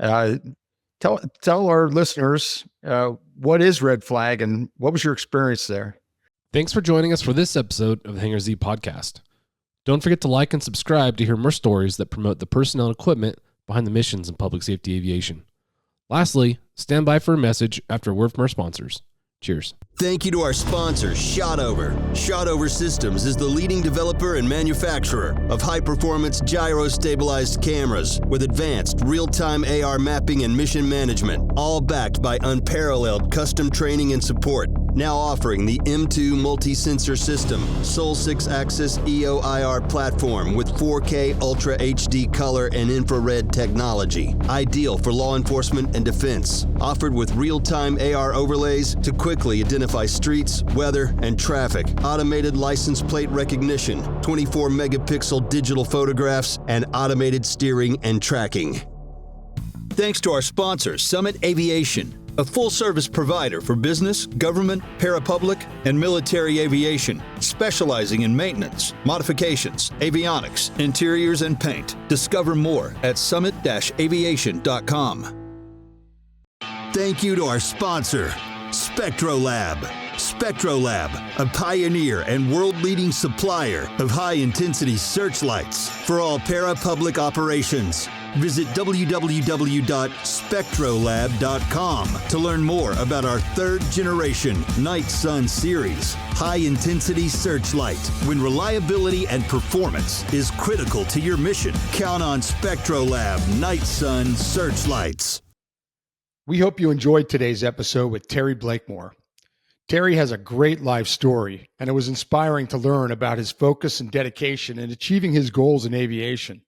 A: Tell our listeners what is Red Flag and what was your experience there?
G: Thanks for joining us for this episode of the Hangar Z podcast. Don't forget to like and subscribe to hear more stories that promote the personnel and equipment behind the missions in public safety aviation. Lastly, stand by for a message after a word from our sponsors. Cheers.
C: Thank you to our sponsor, Shotover. Shotover Systems is the leading developer and manufacturer of high-performance gyro-stabilized cameras with advanced real-time AR mapping and mission management, all backed by unparalleled custom training and support. Now offering the M2 multi-sensor system, Sol 6-axis EO/IR platform with 4K Ultra HD color and infrared technology. Ideal for law enforcement and defense. Offered with real-time AR overlays to quickly identify streets, weather, and traffic. Automated license plate recognition, 24 megapixel digital photographs, and automated steering and tracking. Thanks to our sponsor, Summit Aviation, a full-service provider for business, government, parapublic, and military aviation, specializing in maintenance, modifications, avionics, interiors, and paint. Discover more at summit-aviation.com. Thank you to our sponsor, SpectroLab. SpectroLab, a pioneer and world-leading supplier of high-intensity searchlights for all parapublic operations. Visit www.spectrolab.com to learn more about our third-generation Night Sun series high-intensity searchlight. When reliability and performance is critical to your mission, count on SpectroLab Night Sun searchlights.
A: We hope you enjoyed today's episode with Terry Blakemore. Terry has a great life story, and it was inspiring to learn about his focus and dedication in achieving his goals in aviation.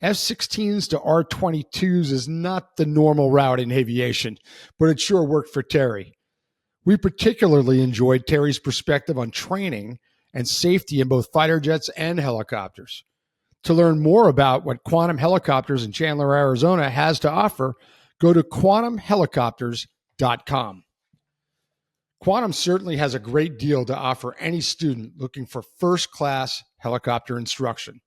A: F-16s to R-22s is not the normal route in aviation, but it sure worked for Terry. We particularly enjoyed Terry's perspective on training and safety in both fighter jets and helicopters. To learn more about what Quantum Helicopters in Chandler, Arizona has to offer, go to quantumhelicopters.com. Quantum certainly has a great deal to offer any student looking for first-class helicopter instruction.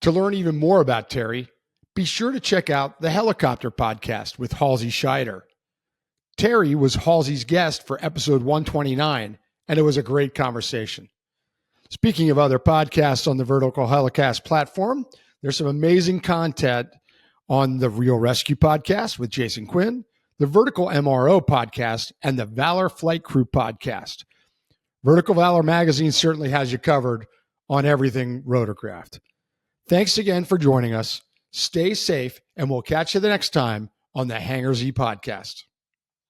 A: To learn even more about Terry, be sure to check out the Helicopter Podcast with Halsey Scheider. Terry was Halsey's guest for episode 129, and it was a great conversation. Speaking of other podcasts on the Vertical Helicast platform, there's some amazing content on the Real Rescue Podcast with Jason Quinn, the Vertical MRO Podcast, and the Valor Flight Crew Podcast. Vertical Valor Magazine certainly has you covered on everything rotorcraft. Thanks again for joining us. Stay safe, and we'll catch you the next time on the Hangar Z Podcast.